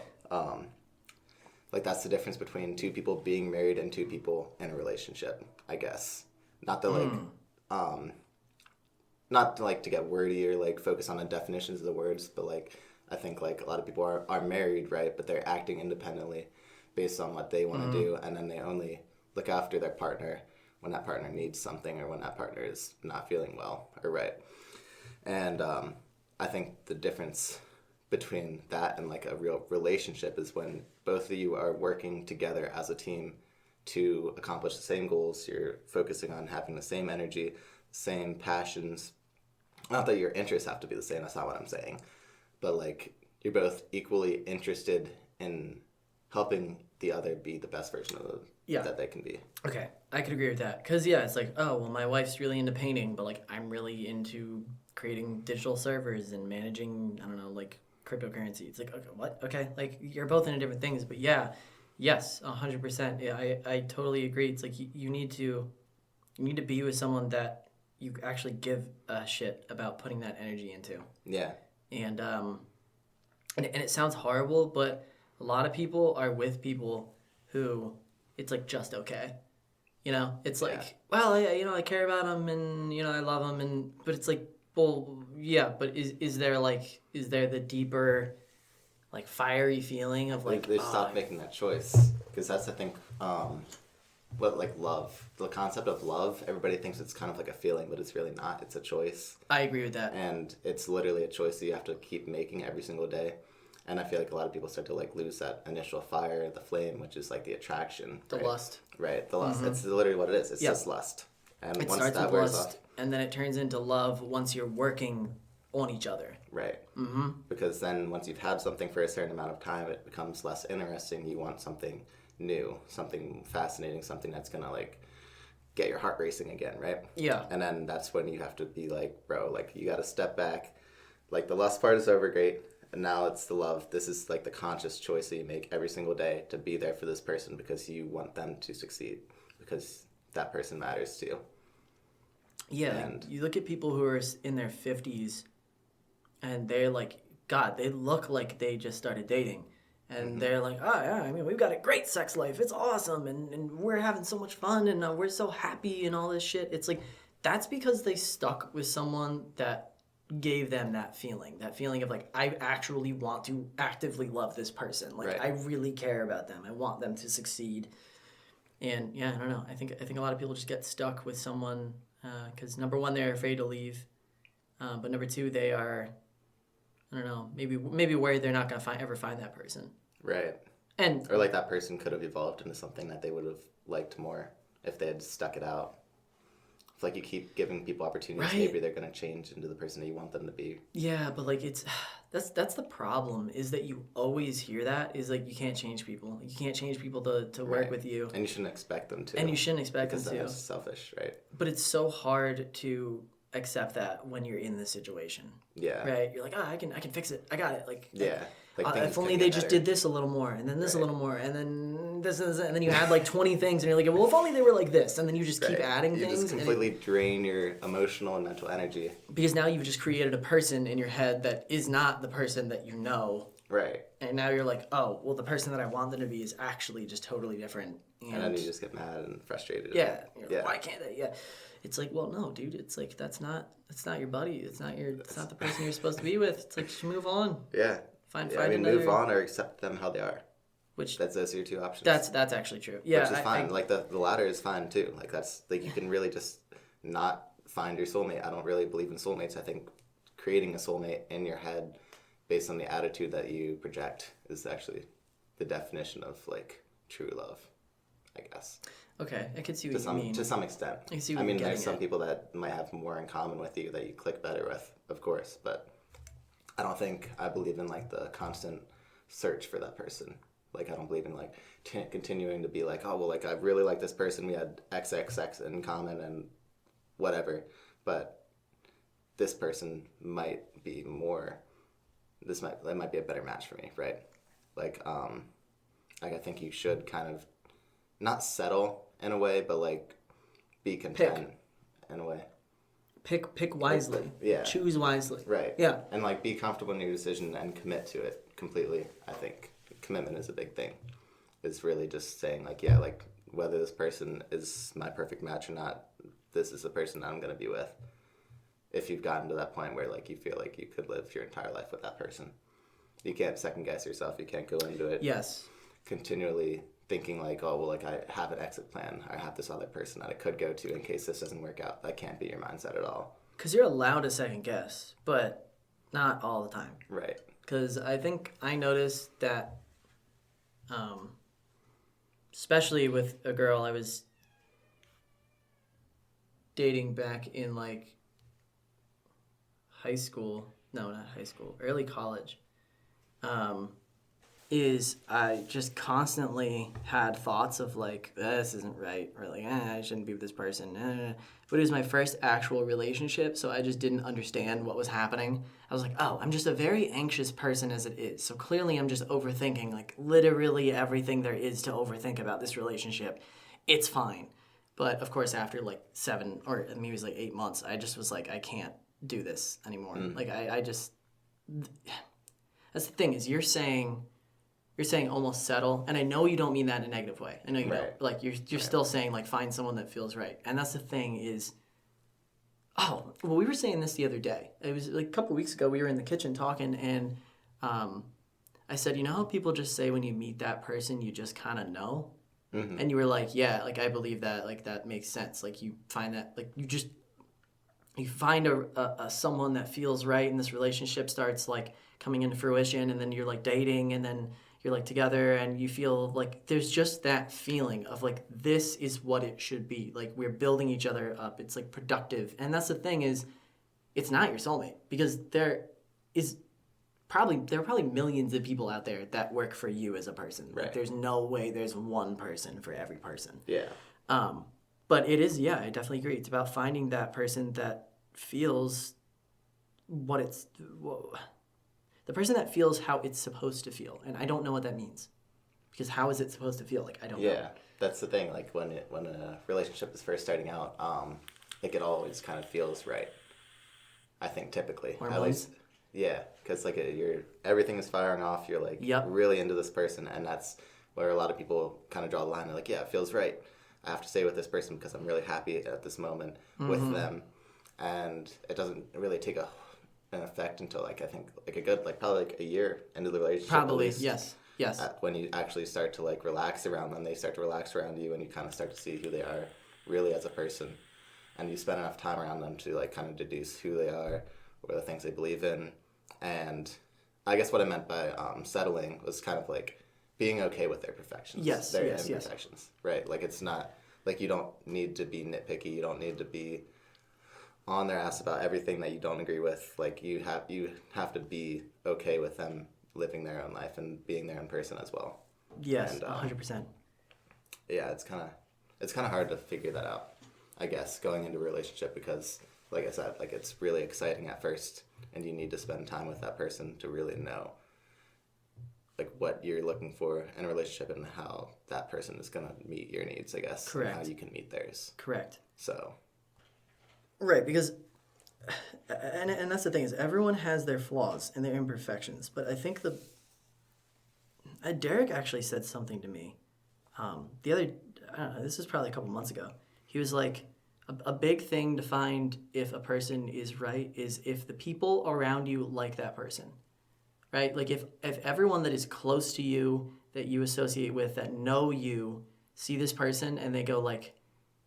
S2: Like, that's the difference between two people being married and two people in a relationship, I guess. Not to like not to like to get wordy or like focus on the definitions of the words, but like, I think like a lot of people are married, right? But they're acting independently based on what they want to do, and then they only look after their partner when that partner needs something, or when that partner is not feeling well or right. And I think the difference between that and like a real relationship is when both of you are working together as a team to accomplish the same goals. You're focusing on having the same energy, same passions. Not that your interests have to be the same, that's not what I'm saying. But like, you're both equally interested in helping the other be the best version of them that they can be.
S1: Okay, I could agree with that. Because, yeah, it's like, oh, well, my wife's really into painting, but like, I'm really into creating digital servers and managing, I don't know, like cryptocurrency. It's like, okay, what? Okay, like, you're both into different things, but yeah, yes, 100%. Yeah, I totally agree. It's like, you need to be with someone that you actually give a shit about putting that energy into.
S2: Yeah.
S1: And it sounds horrible, but A lot of people are with people who it's like just okay. You know, it's
S2: Yeah.
S1: like, well, I care about them and I love them, but it's like, well, yeah, but is there the deeper like fiery feeling of like,
S2: They stop making that choice because that's I think what like love, the concept of love. Everybody thinks it's kind of like a feeling, but it's really not. It's a choice,
S1: I agree with that.
S2: and it's literally a choice that you have to keep making every single day. And I feel like a lot of people start to like lose that initial fire, the flame, which is like the attraction,
S1: The lust.
S2: Right, the lust. It's literally what it is. It's
S1: Yep.
S2: just lust. And
S1: It
S2: once
S1: starts
S2: that
S1: with
S2: wears
S1: lust,
S2: off,
S1: and then it turns into love once you're working on each other.
S2: right? Because then once you've had something for a certain amount of time, it becomes less interesting. You want something new, something fascinating, something that's gonna like get your heart racing again, right?
S1: Yeah.
S2: And then that's when you have to be like, bro, like you got to step back. Like the lust part is over, great. And now it's the love. This is like the conscious choice that you make every single day to be there for this person because you want them to succeed because that person matters to you.
S1: Yeah.
S2: And
S1: you look at people who are in their 50s and they're like, God, they look like they just started dating. And they're like, oh, yeah, I mean, we've got a great sex life. It's awesome. And we're having so much fun and we're so happy and all this shit. It's like, that's because they stuck with someone that gave them that feeling of like, I actually want to actively love this person. Like,
S2: Right.
S1: I really care about them. I want them to succeed. And yeah, I don't know. I think a lot of people just get stuck with someone because number one, they're afraid to leave. But number two, they are, I don't know, maybe worried they're not going to ever find that person.
S2: right.
S1: And
S2: Or like that person could have evolved into something that they would have liked more if they had stuck it out. It's like you keep giving people opportunities,
S1: Right.
S2: maybe they're going to change into the person that you want them to be.
S1: yeah, but like that's the problem is that you always hear that is like you can't change people. You can't change people to work
S2: Right.
S1: with you.
S2: And you shouldn't expect them to.
S1: And you shouldn't expect
S2: because
S1: them
S2: then
S1: to.
S2: that's selfish, right?
S1: But it's so hard to accept that when you're in this situation.
S2: Yeah.
S1: Right? You're like, oh, I can fix it. I got it. Like
S2: Yeah. Like things
S1: if only
S2: could
S1: they
S2: get
S1: just
S2: better.
S1: did this a little more, and then this a
S2: Right.
S1: little more, and then this, and then you add like 20 things, and you're like, well, if only they were like this, and then you just keep
S2: Right.
S1: adding
S2: You
S1: things.
S2: just completely drain your emotional and mental energy.
S1: Because now you've just created a person in your head that is not the person that you know.
S2: Right.
S1: And now you're like, oh, well, the person that I want them to be is actually just totally different.
S2: And then you just get mad and frustrated.
S1: yeah, you're like,
S2: Yeah.
S1: why can't they? Yeah, it's like, well, no, dude, it's like that's not your buddy. It's not the person you're supposed to be with. It's like just move on.
S2: Yeah.
S1: Find
S2: I mean,
S1: another.
S2: move on or accept them how they are.
S1: Which
S2: Those are your two options.
S1: that's actually true. Yeah,
S2: Which is fine. Like the latter is fine too. Like that's like you can really just not find your soulmate. I don't really believe in soulmates. I think creating a soulmate in your head based on the attitude that you project is actually the definition of like true love, I guess.
S1: Okay, I can see what you mean.
S2: To some extent.
S1: I see what
S2: I mean,
S1: you're
S2: there's
S1: getting
S2: some
S1: at.
S2: people that might have more in common with you that you click better with, of course, but I believe in like the constant search for that person. Like I don't believe in like continuing to be like, oh well, like I really like this person. We had XXX in common and whatever, but this person might be more. That might be a better match for me, right? Like I think you should kind of not settle in a way, but like be content in a way.
S1: Pick wisely.
S2: Yeah.
S1: Choose wisely.
S2: Right.
S1: Yeah.
S2: And like be comfortable in your decision and commit to it completely. I think commitment is a big thing. It's really just saying like, yeah, like whether this person is my perfect match or not, this is the person I'm going to be with. If you've gotten to that point where like you feel like you could live your entire life with that person. You can't second guess yourself. You can't go into it
S1: Yes.
S2: continually thinking like, oh, well, like I have an exit plan. I have this other person that I could go to in case this doesn't work out. That can't be your mindset at all.
S1: Because you're allowed to second guess, but not all the time.
S2: Right.
S1: Because I think I noticed that, especially with a girl I was dating back in like high school. No, not high school. Early college. Is I just constantly had thoughts of like, this isn't right, or like, I shouldn't be with this person. But it was my first actual relationship, so I just didn't understand what was happening. I was like, oh, I'm just a very anxious person as it is. So clearly I'm just overthinking like literally everything there is to overthink about this relationship. It's fine. But of course, after like 7 or maybe it was like 8 months, I just was like, I can't do this anymore. Like I just, that's the thing is you're saying you're saying almost settle, and I know you don't mean that in a negative way. I know you don't. Like you're still saying like find someone that feels right, and that's the thing is. Oh, well, we were saying this the other day. It was like a couple weeks ago. We were in the kitchen talking, and I said, you know how people just say when you meet that person, you just kind of know? Mm-hmm. And you were like, yeah, like I believe that. Like that makes sense. Like you find that, like you find a someone that feels right, and this relationship starts like coming into fruition, and then you're like dating, and then you're like together, and you feel like there's just that feeling of like this is what it should be. Like we're building each other up. It's like productive, and that's the thing is, it's not your soulmate because there are probably millions of people out there that work for you as a person. Right. Like there's no way there's one person for every person.
S2: Yeah.
S1: But it is, yeah, I definitely agree. It's about finding that person that feels the person that feels how it's supposed to feel. And I don't know what that means. Because how is it supposed to feel? Like, I don't know.
S2: Yeah, that's the thing. Like, when a relationship is first starting out, like, it always kind of feels right. I think, typically.
S1: Hormones?
S2: At least, yeah. Because, like, everything is firing off. You're, like, really into this person. And that's where a lot of people kind of draw the line. They're like, yeah, it feels right. I have to stay with this person because I'm really happy at this moment with them. And it doesn't really take an effect until like I think like a good like probably like a year into the relationship.
S1: Probably, yes.
S2: When you actually start to like relax around them, they start to relax around you, and you kind of start to see who they are really as a person, and you spend enough time around them to like kind of deduce who they are, what are the things they believe in, and I guess what I meant by settling was kind of like being okay with their perfections.
S1: Yes,
S2: their imperfections, right? Like it's not like you don't need to be nitpicky. You don't need to be on their ass about everything that you don't agree with. Like you have to be okay with them living their own life and being their own person as well.
S1: Yes, and 100%.
S2: Yeah, it's kind of hard to figure that out, I guess, going into a relationship because, like I said, like it's really exciting at first, and you need to spend time with that person to really know, like what you're looking for in a relationship and how that person is gonna meet your needs, I guess.
S1: Correct.
S2: And how you can meet theirs.
S1: Correct.
S2: So.
S1: Right, because, and that's the thing is everyone has their flaws and their imperfections, but I think Derek actually said something to me the other, I don't know, this was probably a couple months ago. He was like, a big thing to find if a person is right is if the people around you like that person, right? Like if everyone that is close to you, that you associate with, that know you, see this person and they go like,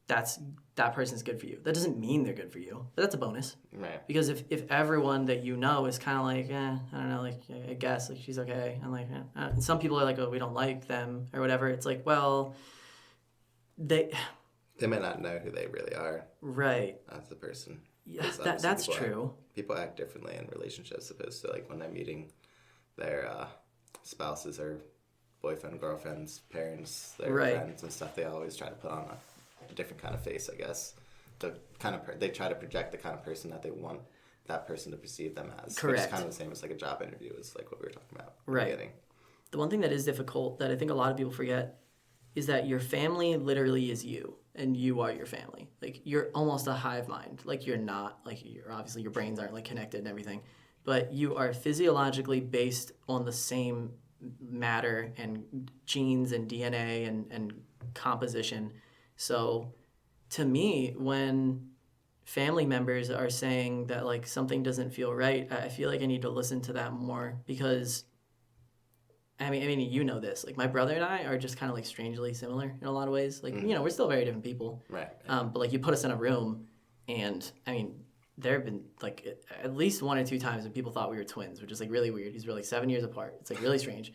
S1: that person's good for you. That doesn't mean they're good for you, but that's a bonus.
S2: Right.
S1: Because if everyone that you know is kind of like, I don't know, like, I guess, like, she's okay. I'm like, and some people are like, oh, we don't like them or whatever. It's like, well, they
S2: may not know who they really are.
S1: Right.
S2: As a person.
S1: Yeah, that's true.
S2: People act differently in relationships opposed to like when they're meeting their spouses or boyfriend, girlfriends, parents, their friends and stuff. They always try to put on a different kind of face, I guess. They try to project the kind of person that they want that person to perceive them as.
S1: Correct.
S2: It's kind of the same as like a job interview is like what we were talking about.
S1: Right. The one thing that is difficult that I think a lot of people forget is that your family literally is you and you are your family. Like you're almost a hive mind. Like you're not, like you're obviously your brains aren't like connected and everything, but you are physiologically based on the same matter and genes and DNA and composition. So to me, when family members are saying that like something doesn't feel right, I feel like I need to listen to that more because I mean, you know this. Like my brother and I are just kind of like strangely similar in a lot of ways. Like, you know, we're still very different people.
S2: Right.
S1: But like you put us in a room and I mean, there have been like at least one or two times when people thought we were twins, which is like really weird. We're like 7 years apart. It's like really strange.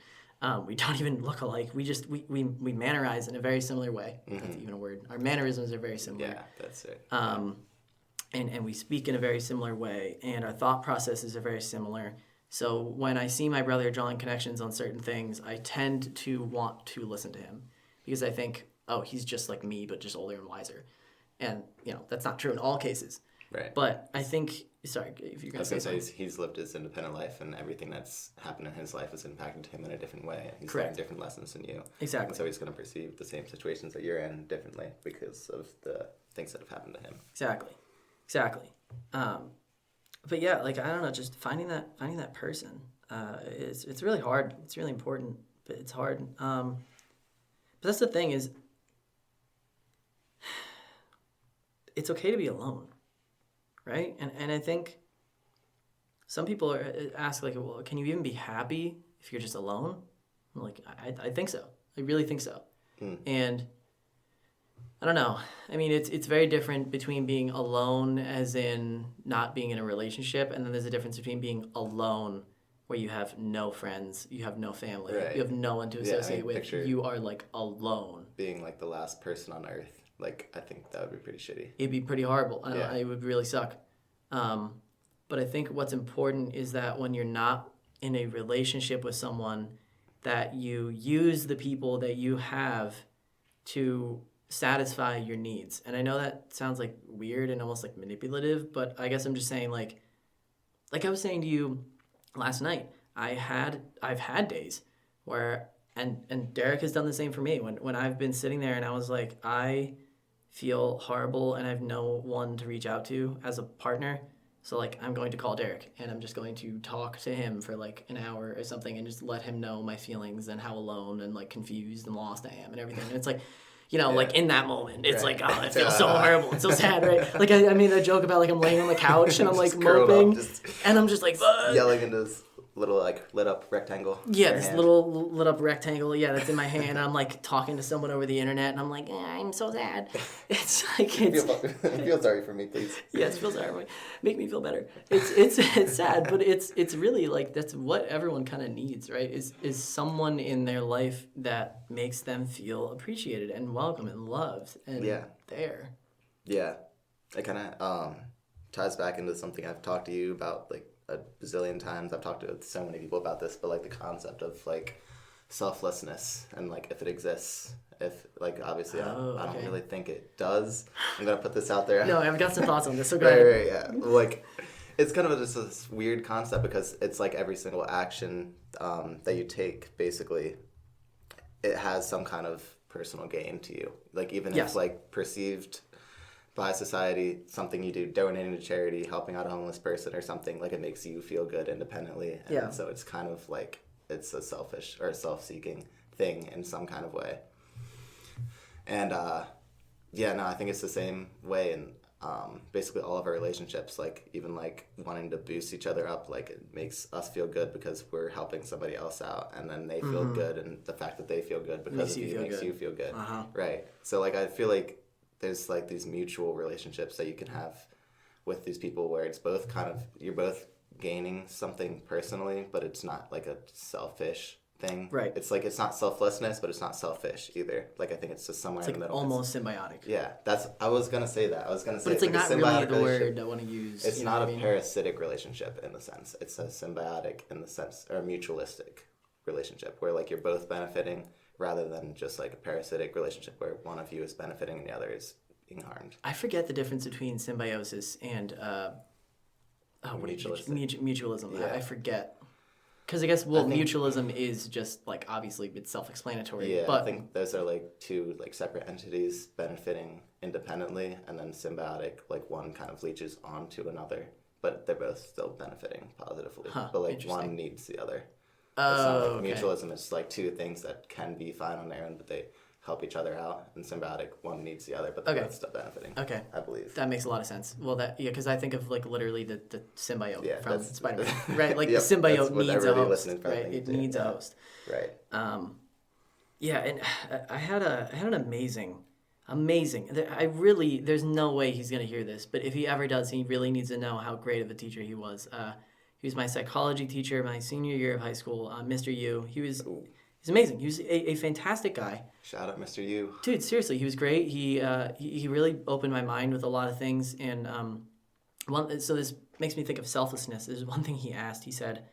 S1: We don't even look alike. We mannerize in a very similar way. Mm-hmm. That's even a word. Our mannerisms are very similar.
S2: Yeah, that's it.
S1: And we speak in a very similar way, and our thought processes are very similar. So when I see my brother drawing connections on certain things, I tend to want to listen to him because I think, oh, he's just like me, but just older and wiser. And, you know, that's not true in all cases.
S2: Right.
S1: But I think, sorry, if you're going to say something.
S2: He's lived his independent life, and everything that's happened in his life has impacted him in a different way. And he's learned different lessons than you.
S1: Exactly.
S2: And so he's going to perceive the same situations that you're in differently because of the things that have happened to him.
S1: Exactly. But yeah, like I don't know, just finding that person. It's really hard. It's really important. but it's hard. But that's the thing is, it's okay to be alone, right? And I think some people ask like, well, can you even be happy if you're just alone? I'm like, I think so. I really think so. And I don't know. I mean, it's very different between being alone as in not being in a relationship, and then there's a difference between being alone where you have no friends, you have no family,
S2: Right.
S1: you have no one to associate with.
S2: picture
S1: You are like alone.
S2: being like the last person on Earth. Like, I think that would be pretty shitty.
S1: It'd be pretty horrible.
S2: Yeah.
S1: It would really suck. But I think what's important is that when you're not in a relationship with someone, that you use the people that you have to satisfy your needs. And I know that sounds like weird and almost like manipulative, but I guess I'm just saying like I was saying to you last night, I've had days where and Derek has done the same for me when I've been sitting there and I was like, I feel horrible and I have no one to reach out to as a partner. So like I'm going to call Derek and I'm just going to talk to him for like an hour or something and just let him know my feelings and how alone and like confused and lost I am and everything. And it's like, you know, like in that moment, it's like, oh, it feels so horrible. It's so sad, right? Like I made a joke about like I'm laying on the couch and I'm like moping and I'm just like
S2: yelling into this little like lit up rectangle.
S1: Yeah, this little lit up rectangle. Yeah, that's in my hand. I'm like talking to someone over the internet, and I'm like, I'm so sad. It's like
S2: feel sorry for me, please.
S1: Yes, feel sorry for me. Make me feel better. It's sad, but it's really like that's what everyone kind of needs, right? Is someone in their life that makes them feel appreciated and welcome and loved and there.
S2: Yeah, it kind of ties back into something I've talked to you about like a bazillion times. I've talked to so many people about this, but like the concept of like selflessness and like if it exists, if like obviously I don't really think it does. I'm gonna put this out there.
S1: No, I've got some thoughts on this. So go ahead.
S2: Right, yeah. Like it's kind of just this weird concept because it's like every single action that you take, basically, it has some kind of personal gain to you. Like even if like perceived by society, something you do, donating to charity, helping out a homeless person or something, like it makes you feel good independently. And so it's kind of like, it's a selfish or a self-seeking thing in some kind of way. And I think it's the same way in basically all of our relationships, like even like wanting to boost each other up, like it makes us feel good because we're helping somebody else out and then they feel good, and the fact that they feel good because of you makes you feel good. Right. So like I feel like there's like these mutual relationships that you can have with these people where it's both kind of, you're both gaining something personally, but it's not like a selfish thing.
S1: Right.
S2: It's like, it's not selflessness, but it's not selfish either. Like I think it's just somewhere in the middle.
S1: Almost symbiotic.
S2: Yeah, I was going to say that. But
S1: it's like not really the word I want to use.
S2: It's not a parasitic relationship in the sense. It's a symbiotic in the sense, or a mutualistic relationship where like you're both benefiting, rather than just like a parasitic relationship where one of you is benefiting and the other is being harmed.
S1: I forget the difference between symbiosis and mutualism.
S2: Yeah.
S1: I forget. Because I guess, mutualism is just like, obviously it's self-explanatory.
S2: Yeah,
S1: but
S2: I think those are like two like separate entities benefiting independently, and then symbiotic, like one kind of leeches onto another, but they're both still benefiting positively. But like one needs the other. Mutualism is like two things that can be fine on their own, but they help each other out. And symbiotic, one needs the other, but they're both still benefiting. Okay, I believe
S1: that makes a lot of sense. Well, because I think of like literally the symbiote from Spider-Man, right? Like the symbiote needs a host, right? It needs a host,
S2: right?
S1: And I had an amazing. There's no way he's gonna hear this, but if he ever does, he really needs to know how great of a teacher he was. He was my psychology teacher my senior year of high school, Mr. Yu. He's amazing. He was a fantastic guy.
S2: Shout out Mr. Yu.
S1: Dude, seriously, he was great. He really opened my mind with a lot of things. And so this makes me think of selflessness. There's one thing he asked. He said,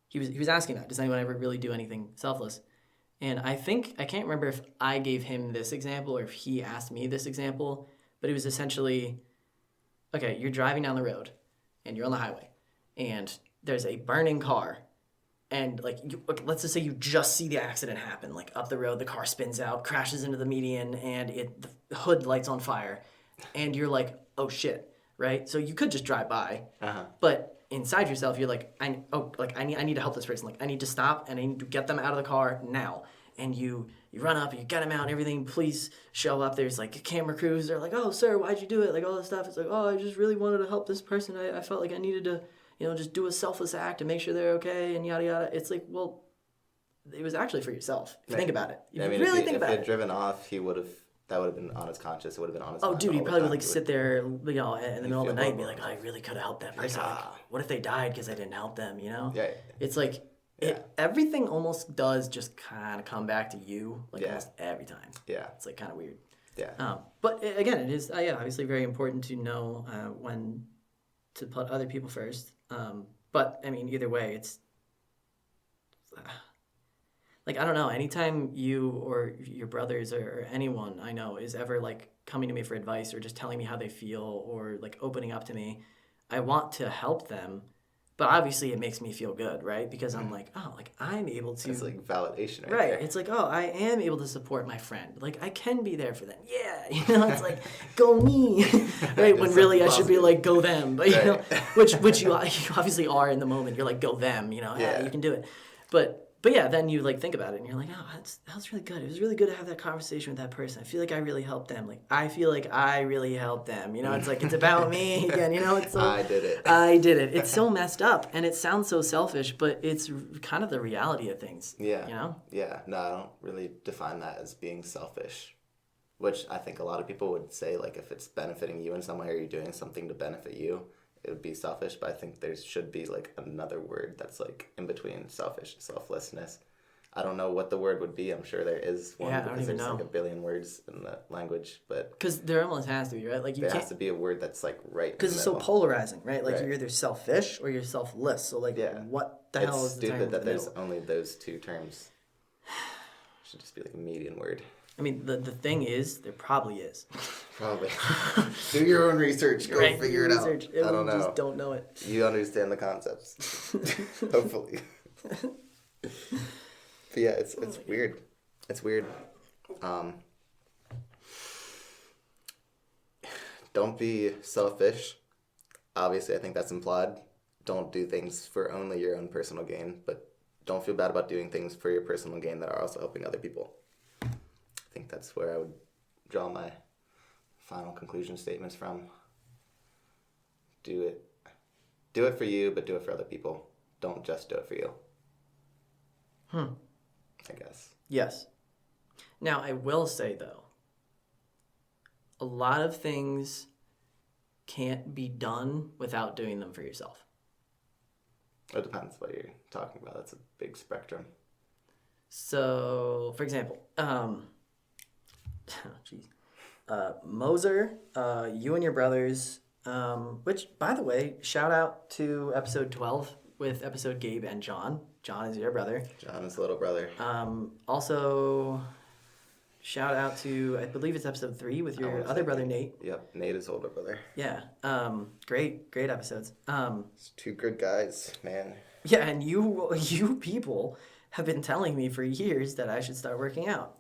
S1: he was asking that, does anyone ever really do anything selfless? And I can't remember if I gave him this example or if he asked me this example, but it was essentially, okay, you're driving down the road and you're on the highway and there's a burning car, and like let's just say you just see the accident happen, like up the road, the car spins out, crashes into the median, and the hood lights on fire, and you're like, oh shit, right? So you could just drive by, but inside yourself, you're like, I need to help this person. Like, I need to stop and I need to get them out of the car now. And you run up and you get them out and everything. Police show up. There's like camera crews. They're like, oh, sir, why'd you do it? Like all this stuff. It's like, oh, I just really wanted to help this person. I felt like I needed to, just do a selfless act and make sure they're okay and yada yada. It's like, well, it was actually for yourself. If you think about it.
S2: If he had driven off, that would have been on his conscience. It would have been on his mind.
S1: Oh, dude, he probably would like sit there, in the middle of the night and be like, oh, I really could have helped that person. Like, what if they died because I didn't help them,
S2: Yeah.
S1: It's like, everything almost does just kind of come back to you, almost every time.
S2: Yeah.
S1: It's like kind of weird.
S2: Yeah.
S1: But again, it is, obviously very important to know when to put other people first. But, I mean, either way, it's... Like, I don't know, anytime you or your brothers or anyone I know is ever, like, coming to me for advice or just telling me how they feel or, like, opening up to me, I want to help them, but obviously it makes me feel good, right? Because I'm like, oh, like, I'm able to...
S2: It's, like, validation
S1: right
S2: there.
S1: It's like, oh, I am able to support my friend. Like, I can be there for them. Yeah, it's like, go me, right? When really I should be like, go them. But, which you obviously are in the moment. You're like, go them, you can do it. But yeah, then you like think about it and you're like, oh, that was really good. It was really good to have that conversation with that person. I feel like I really helped them. Like, I feel like I really helped them. It's like, it's about me again, It's so,
S2: I did it.
S1: It's so messed up and it sounds so selfish, but it's kind of the reality of things.
S2: Yeah. Yeah. No, I don't really define that as being selfish, which I think a lot of people would say, like, if it's benefiting you in some way or you're doing something to benefit you, it would be selfish, but I think there should be like another word that's like in between selfish and selflessness. I don't know what the word would be. I'm sure there is one because there's like a billion words in the language, but
S1: because there almost has to be, right? Like,
S2: there has to be a word that's like right.
S1: Because it's so polarizing, right? Like, you're either selfish or you're selfless. So like, what the hell is the term?
S2: It's stupid that there's only those two terms. It should just be like a median word.
S1: I mean, the thing is, there probably is.
S2: Probably. Do your own research. Go figure it out. I don't know.
S1: We just don't know it.
S2: You understand the concepts. Hopefully. But yeah, it's weird. It's weird. Don't be selfish. Obviously, I think that's implied. Don't do things for only your own personal gain, but don't feel bad about doing things for your personal gain that are also helping other people. I think that's where I would draw my final conclusion statements from. Do it for you, but do it for other people. Don't just do it for you. I guess.
S1: Yes. Now, I will say, though, a lot of things can't be done without doing them for yourself.
S2: It depends what you're talking about. That's a big spectrum.
S1: So, for example, Moser, you and your brothers, which, by the way, shout out to episode 12 with episode Gabe and John. John is your brother.
S2: John is the little brother.
S1: Also, shout out to, I believe it's episode 3 with your other brother, Nate.
S2: Yep, Nate is older brother.
S1: Yeah, great episodes.
S2: It's two good guys, man.
S1: Yeah, and you people have been telling me for years that I should start working out.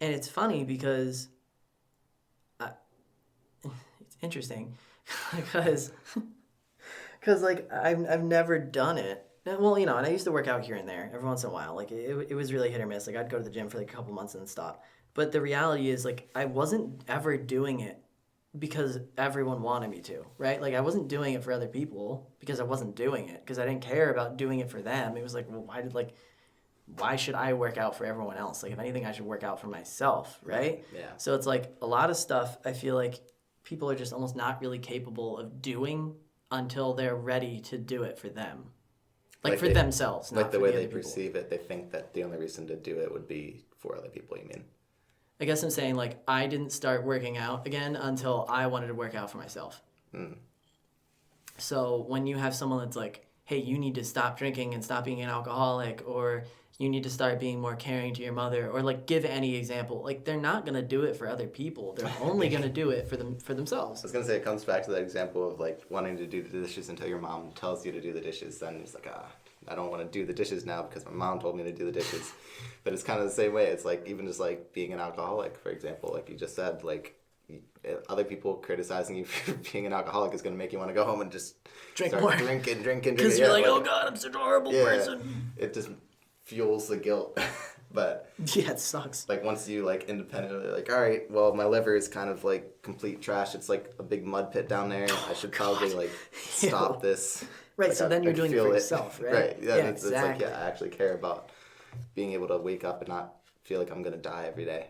S1: And it's funny because it's interesting because like I've never done it. Well, and I used to work out here and there every once in a while. Like it was really hit or miss. Like I'd go to the gym for like a couple months and then stop. But the reality is like I wasn't ever doing it because everyone wanted me to, right? Like I wasn't doing it for other people because I wasn't doing it because I didn't care about doing it for them. It was like, well, why should I work out for everyone else? Like, if anything, I should work out for myself, right?
S2: Yeah.
S1: So it's like a lot of stuff I feel like people are just almost not really capable of doing until they're ready to do it for them. Like for themselves, not
S2: like the
S1: for
S2: way
S1: the
S2: they
S1: other
S2: perceive it, they think that the only reason to do it would be for other people, you mean?
S1: I guess I'm saying, like, I didn't start working out again until I wanted to work out for myself. So when you have someone that's like, hey, you need to stop drinking and stop being an alcoholic, or you need to start being more caring to your mother, or like give any example, like they're not going to do it for other people. They're only going to do it for themselves.
S2: I was going to say, it comes back to that example of like wanting to do the dishes until your mom tells you to do the dishes. Then it's like, I don't want to do the dishes now because my mom told me to do the dishes. But it's kind of the same way. It's like even just like being an alcoholic, for example, like you just said, like other people criticizing you for being an alcoholic is going to make you want to go home and just
S1: Drink
S2: start
S1: more.
S2: drinking.
S1: Because you're like, oh God, I'm such a horrible person.
S2: It just fuels the guilt. But
S1: yeah, it sucks.
S2: like once you like independently like, all right, well my liver is kind of like complete trash. It's like a big mud pit down there. I should probably like stop this.
S1: Right,
S2: Like,
S1: so then you're doing it for yourself, right?
S2: Right. Yeah,
S1: exactly.
S2: It's like, yeah, I actually care about being able to wake up and not feel like I'm gonna die every day.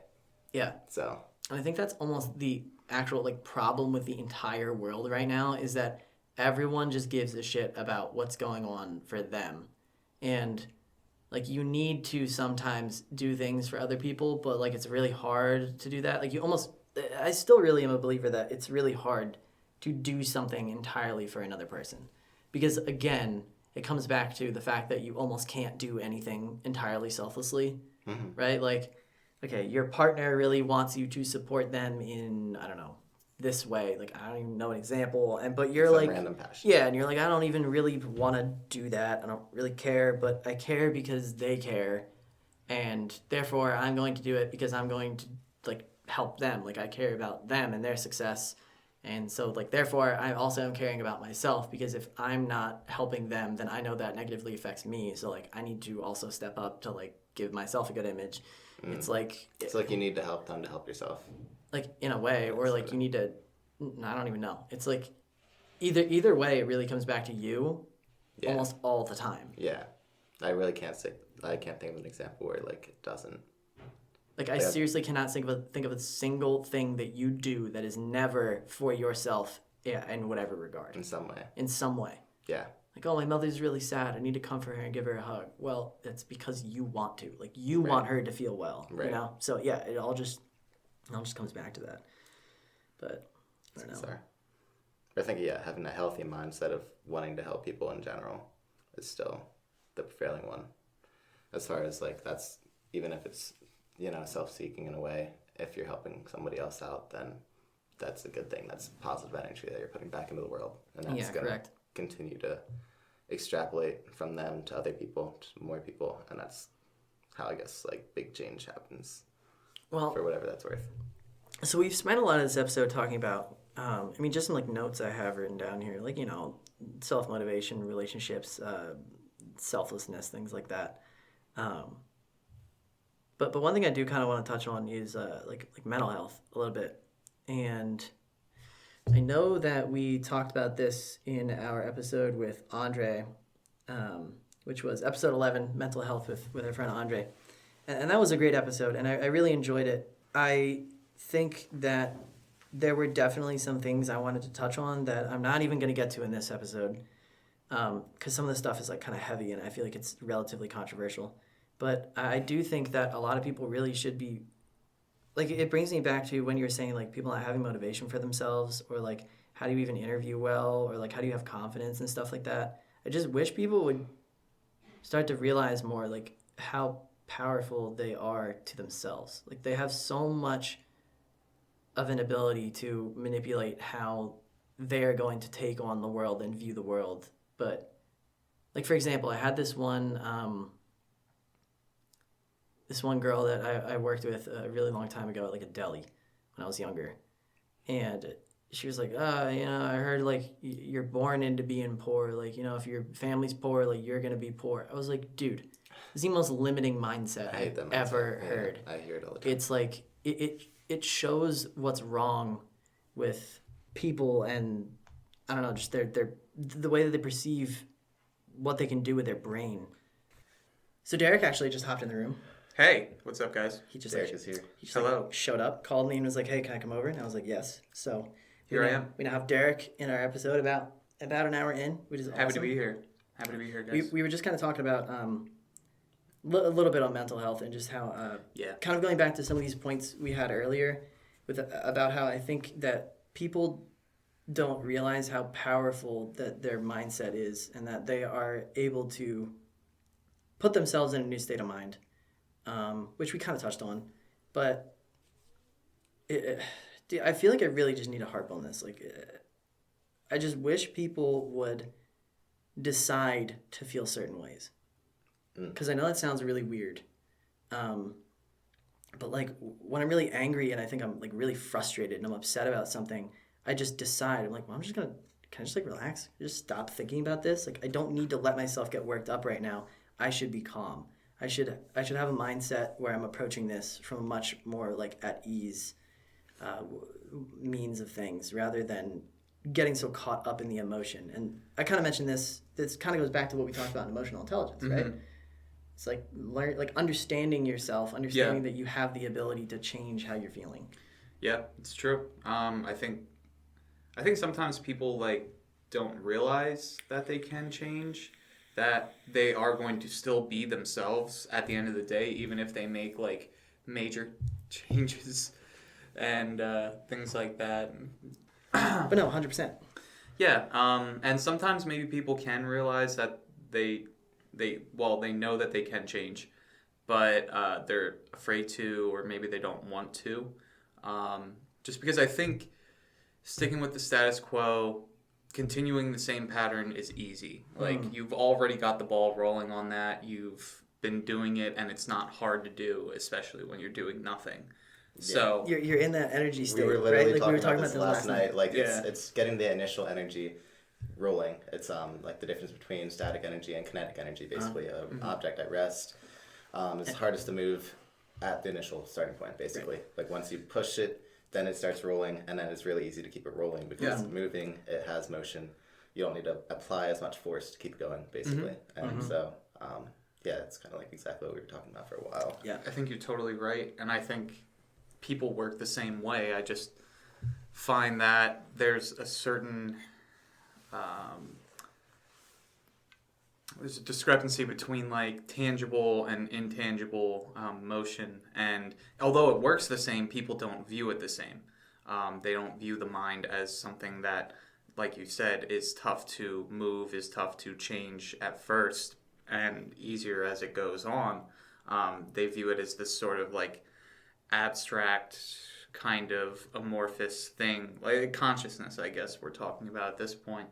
S1: Yeah.
S2: So.
S1: And I think that's almost the actual like problem with the entire world right now is that everyone just gives a shit about what's going on for them. And like you need to sometimes do things for other people, but like it's really hard to do that. Like I still really am a believer that it's really hard to do something entirely for another person. Because again, it comes back to the fact that you almost can't do anything entirely selflessly, right? Like, okay, your partner really wants you to support them in, I don't know, this way. Like, I don't even know an example. But you're
S2: Some
S1: like,
S2: random passion.
S1: yeah, and you're like, I don't even really want to do that. I don't really care, but I care because they care. And therefore, I'm going to do it because I'm going to, like, help them. Like, I care about them and their success. And so, like, therefore, I also am caring about myself because if I'm not helping them, then I know that negatively affects me. So, like, I need to also step up to, like, give myself a good image. It's like
S2: you need to help them to help yourself.
S1: Like, in a way, or, like, you need to... I don't even know. It's, like, either way, it really comes back to you almost all the time.
S2: Yeah. I really can't think of an example where, like, it doesn't...
S1: Like, I seriously cannot think of a single thing that you do that is never for yourself, in whatever regard.
S2: In some way.
S1: In some way.
S2: Yeah.
S1: Like, oh, my mother's really sad. I need to comfort her and give her a hug. Well, it's because you want to. Like, you want her to feel well.
S2: Right.
S1: You know? So, yeah, it all just comes back to that. But, I don't know.
S2: Sorry. I think, having a healthy mindset of wanting to help people in general is still the prevailing one. As far as, like, that's, even if it's, self-seeking in a way, if you're helping somebody else out, then that's a good thing. That's positive energy that you're putting back into the world. And that's going to continue to extrapolate from them to other people, to more people. And that's how, I guess, like, big change happens. Well, for whatever that's worth.
S1: So we've spent a lot of this episode talking about, just some, like, notes I have written down here. Like, self-motivation, relationships, selflessness, things like that. But one thing I do kind of want to touch on is like mental health a little bit. And I know that we talked about this in our episode with Andre, which was episode 11, Mental Health with our friend Andre. And that was a great episode, and I really enjoyed it. I think that there were definitely some things I wanted to touch on that I'm not even going to get to in this episode because some of the stuff is like kind of heavy, and I feel like it's relatively controversial. But I do think that a lot of people really should be, like, it brings me back to when you were saying, like, people not having motivation for themselves, or, like, how do you even interview well, or, like, how do you have confidence and stuff like that. I just wish people would start to realize more, like, how powerful they are to themselves. Like, they have so much of an ability to manipulate how they're going to take on the world and view the world. But, like, for example, I had this one girl that I worked with a really long time ago at, like, a deli when I was younger. And she was like, I heard, like, you're born into being poor. Like, if your family's poor, like, you're going to be poor. I was like, dude, it's the most limiting mindset I've ever heard.
S2: I hear it all the time.
S1: It's like, it shows what's wrong with people and, I don't know, just the way that they perceive what they can do with their brain. So Derek actually just hopped in the room.
S3: Hey, what's up, guys?
S2: Derek is here.
S1: He just
S3: Hello.
S1: Showed up, called me, and was like, "Hey, can I come over?" And I was like, "Yes." So
S3: here I am.
S1: We now have Derek in our episode about an hour in, which is
S3: happy
S1: awesome.
S3: to be here. Happy to be here, guys.
S1: We were just kind of talking about a little bit on mental health and just how kind of going back to some of these points we had earlier about how I think that people don't realize how powerful that their mindset is and that they are able to put themselves in a new state of mind. Which we kind of touched on, but I feel like I really just need to harp on this. Like, I just wish people would decide to feel certain ways, because I know that sounds really weird. But like when I'm really angry and I think I'm like really frustrated and I'm upset about something, I just decide, I'm like, well, can I just like relax? Just stop thinking about this? Like I don't need to let myself get worked up right now. I should be calm. I should have a mindset where I'm approaching this from a much more like at ease means of things rather than getting so caught up in the emotion. And I kind of mentioned this. This kind of goes back to what we talked about in emotional intelligence, right? It's like understanding yourself, understanding that you have the ability to change how you're feeling.
S3: Yeah, it's true. I think sometimes people like don't realize that they can change, that they are going to still be themselves at the end of the day, even if they make like major changes and things like that.
S1: But no, 100%.
S3: Yeah, and sometimes maybe people can realize that they know that they can change, but they're afraid to, or maybe they don't want to. Just because I think sticking with the status quo, continuing the same pattern is easy. Like you've already got the ball rolling on that. You've been doing it, and it's not hard to do, especially when you're doing nothing. Yeah. So
S1: you're in that energy state.
S2: We were literally
S1: right?
S2: talking about this last night. Like
S3: yeah.
S2: it's getting the initial energy rolling. It's like the difference between static energy and kinetic energy. Basically, an object at rest is hardest to move at the initial starting point. Basically, like once you push it, then it starts rolling, and then it's really easy to keep it rolling because moving, it has motion. You don't need to apply as much force to keep going, basically. And so, yeah, it's kind of like exactly what we were talking about for a while.
S3: Yeah, I think you're totally right, and I think people work the same way. I just find that there's a certain there's a discrepancy between like tangible and intangible motion, and although it works the same, people don't view it the same. They don't view the mind as something that, like you said, is tough to move, is tough to change at first, and easier as it goes on. They view it as this sort of like abstract kind of amorphous thing, like consciousness, I guess we're talking about at this point.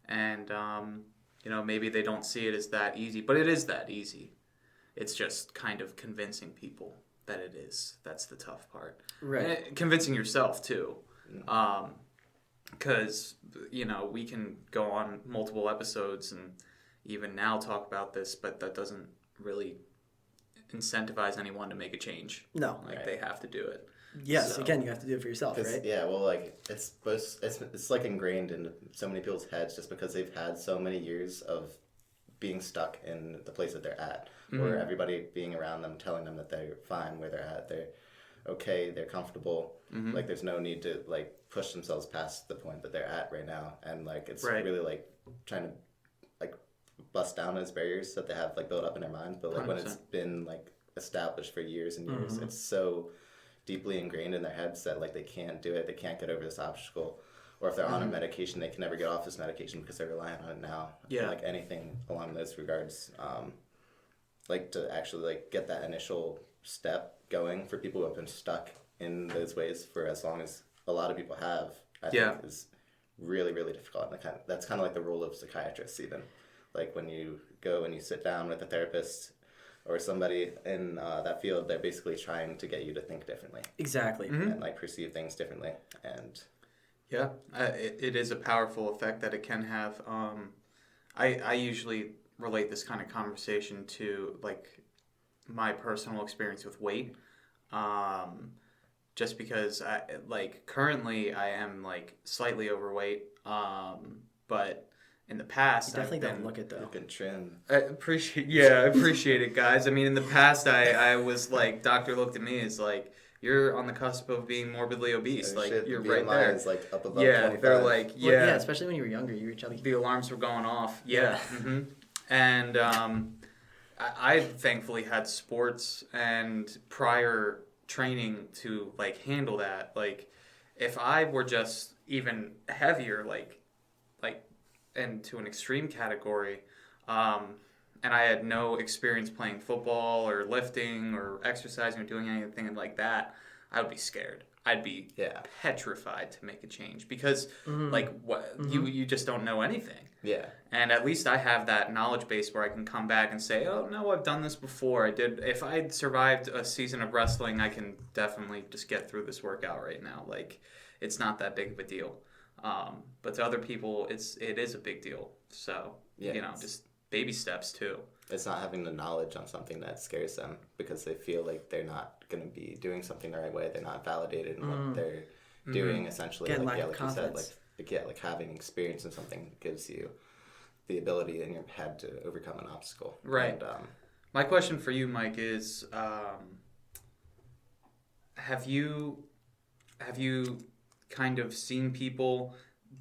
S3: And maybe they don't see it as that easy, but it is that easy. It's just kind of convincing people that it is. That's the tough part.
S1: Right.
S3: And convincing yourself too. Because we can go on multiple episodes and even now talk about this, but that doesn't really incentivize anyone to make a change.
S1: No.
S3: They have to do it.
S1: Yes, again, you have to do it for yourself, right?
S2: Yeah, well, like it's like ingrained in so many people's heads just because they've had so many years of being stuck in the place that they're at, or everybody being around them telling them that they're fine where they're at, they're okay, they're comfortable. Like there's no need to like push themselves past the point that they're at right now, and like it's really like trying to like bust down those barriers that they have like built up in their mind. But like 100%. When it's been like established for years and years, it's so deeply ingrained in their heads that like they can't do it, they can't get over this obstacle, or if they're on a medication, they can never get off this medication because they're relying on it now. Yeah, like anything along those regards, like to actually like get that initial step going for people who have been stuck in those ways for as long as a lot of people have, I think is really, really difficult. And that's kind of like the role of psychiatrists even. Like when you go and you sit down with a therapist or somebody in that field, they're basically trying to get you to think differently.
S1: Exactly.
S2: And like perceive things differently. And
S3: yeah, it is a powerful effect that it can have. I usually relate this kind of conversation to like my personal experience with weight. Just because currently I am like slightly overweight, but in the past,
S1: you definitely don't look it though.
S2: Looking trim.
S3: I appreciate it, guys. I mean, in the past, I was like, doctor looked at me as like, you're on the cusp of being morbidly obese. Like you're right there.
S2: Is like up above 25.
S3: They're like,
S1: well, yeah, especially when you were younger, you were chubby.
S3: The alarms were going off. Yeah. And I thankfully had sports and prior training to like handle that. Like, if I were just even heavier, like and to an extreme category, and I had no experience playing football or lifting or exercising or doing anything like that, I would be scared. I'd be
S2: Yeah.
S3: petrified to make a change because
S1: Mm-hmm.
S3: like what you just don't know anything.
S2: Yeah.
S3: And at least I have that knowledge base where I can come back and say, oh no, I've done this before. If I survived a season of wrestling, I can definitely just get through this workout right now. Like, it's not that big of a deal. But to other people, it is a big deal. So,
S2: Yeah,
S3: just baby steps too.
S2: It's not having the knowledge on something that scares them because they feel like they're not going to be doing something the right way. They're not validated in what they're doing, essentially.
S1: Again,
S2: like,
S1: lack of
S2: like you said,
S1: confidence.
S2: like having experience in something gives you the ability in your head to overcome an obstacle.
S3: Right.
S2: And,
S3: My question for you, Mike, is have you kind of seen people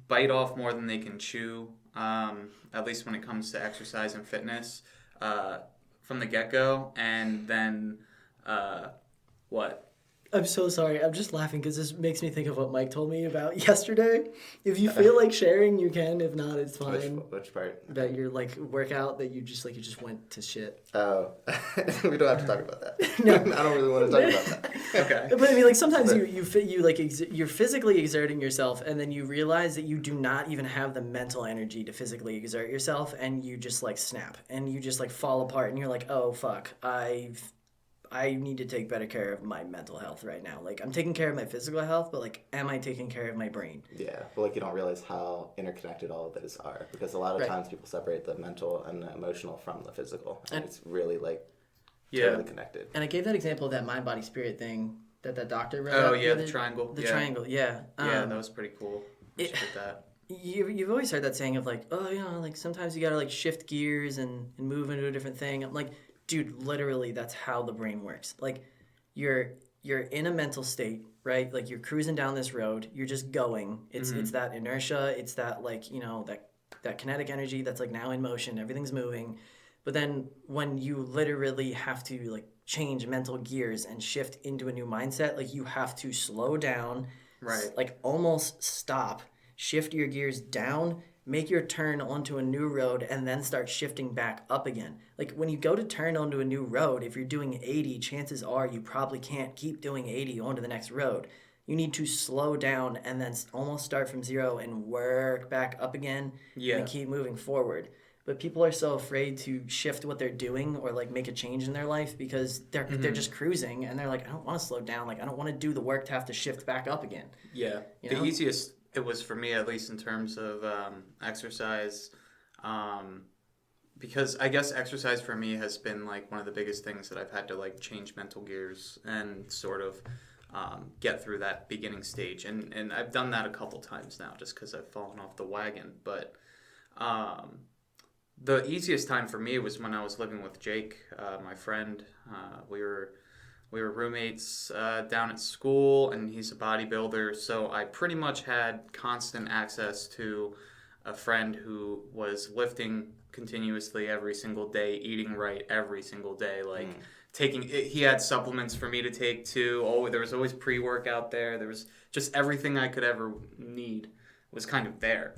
S3: bite off more than they can chew, at least when it comes to exercise and fitness, from the get-go, and then what?
S1: I'm so sorry. I'm just laughing because this makes me think of what Mike told me about yesterday. If you feel like sharing, you can. If not, it's fine.
S2: which part?
S1: That your like workout that you just went to shit.
S2: Oh, we don't have to talk about that. No. I don't really want to talk about that.
S3: Okay.
S1: But I mean, like sometimes you're physically exerting yourself, and then you realize that you do not even have the mental energy to physically exert yourself, and you just like snap, and you just like fall apart, and you're like, oh fuck, I need to take better care of my mental health right now. Like, I'm taking care of my physical health, but, like, am I taking care of my brain?
S2: Yeah, but, like, you don't realize how interconnected all of those are. Because a lot of times people separate the mental and the emotional from the physical. And it's really, like, totally connected.
S1: And I gave that example of that mind, body, spirit thing that doctor wrote.
S3: Oh, yeah, the triangle.
S1: The triangle, yeah.
S3: Yeah, that was pretty cool. Did that.
S1: You've always heard that saying of, like, oh, you know, like, sometimes you gotta, like, shift gears and move into a different thing. I'm like, dude, literally, that's how the brain works. Like, you're in a mental state, right? Like, you're cruising down this road. You're just going. It's that inertia. It's that, like, you know, that kinetic energy that's, like, now in motion. Everything's moving. But then when you literally have to, like, change mental gears and shift into a new mindset, like, you have to slow down.
S3: Right.
S1: Like, almost stop. Shift your gears down. Make your turn onto a new road and then start shifting back up again. Like when you go to turn onto a new road, if you're doing 80, chances are you probably can't keep doing 80 onto the next road. You need to slow down and then almost start from zero and work back up again and keep moving forward. But people are so afraid to shift what they're doing or like make a change in their life because they're just cruising and they're like, I don't want to slow down. Like I don't want to do the work to have to shift back up again.
S3: Yeah.
S1: You know?
S3: The easiest it was for me, at least in terms of exercise, because I guess exercise for me has been like one of the biggest things that I've had to like change mental gears and sort of get through that beginning stage. And I've done that a couple times now just because I've fallen off the wagon. But the easiest time for me was when I was living with Jake, my friend. We were roommates down at school, and he's a bodybuilder, so I pretty much had constant access to a friend who was lifting continuously every single day, eating right every single day, like he had supplements for me to take too. Oh, there was always pre-workout there. There was just everything I could ever need was kind of there.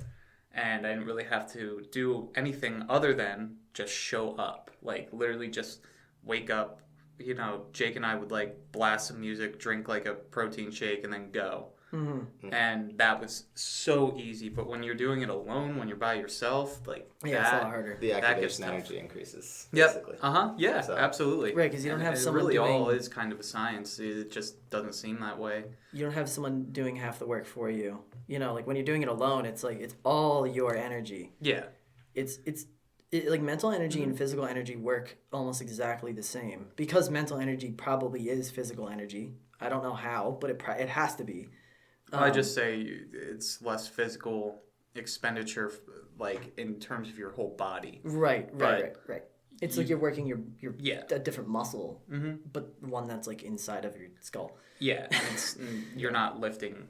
S3: And I didn't really have to do anything other than just show up, like literally just wake up. You know, Jake and I would like blast some music, drink like a protein shake, and then go. Mm-hmm. And that was so easy. But when you're doing it alone, when you're by yourself, like
S1: it's a lot harder.
S2: The activation energy increases.
S3: Yep.
S2: Basically.
S3: Yeah.
S2: So,
S3: absolutely.
S1: Right, because you don't have someone
S3: really
S1: doing.
S3: All is kind of a science. It just doesn't seem that way.
S1: You don't have someone doing half the work for you. You know, like when you're doing it alone, it's like it's all your energy.
S3: Yeah.
S1: Like mental energy and physical energy work almost exactly the same because mental energy probably is physical energy. I don't know how, but it has to be.
S3: I just say it's less physical expenditure, like in terms of your whole body.
S1: Right. It's like you're working your a different muscle,
S3: mm-hmm.
S1: but one that's like inside of your skull.
S3: Yeah, you're not lifting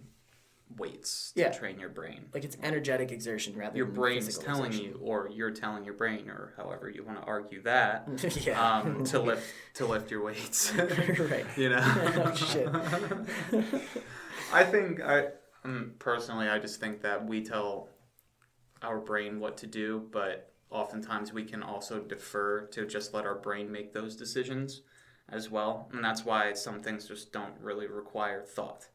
S3: weights to train your brain.
S1: Like it's energetic exertion rather
S3: your
S1: than
S3: brain's
S1: physical
S3: telling
S1: exertion.
S3: you, or you're telling your brain, or however you want to argue that,
S1: yeah.
S3: to lift your weights.
S1: Right.
S3: You know.
S1: Oh shit.
S3: I think personally, I just think that we tell our brain what to do, but oftentimes we can also defer to just let our brain make those decisions as well, and that's why some things just don't really require thought.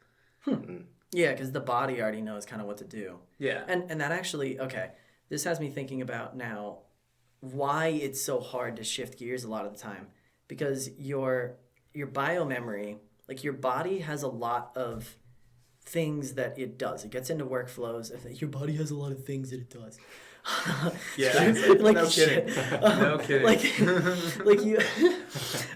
S1: Yeah, because the body already knows kind of what to do.
S3: Yeah.
S1: And that actually, okay, this has me thinking about now why it's so hard to shift gears a lot of the time. Because your biomemory, like your body has a lot of things that it does. It gets into workflows. Your body has a lot of things that it does.
S3: Yeah.
S1: Like
S3: No
S1: shit.
S3: kidding. No kidding.
S1: Like you,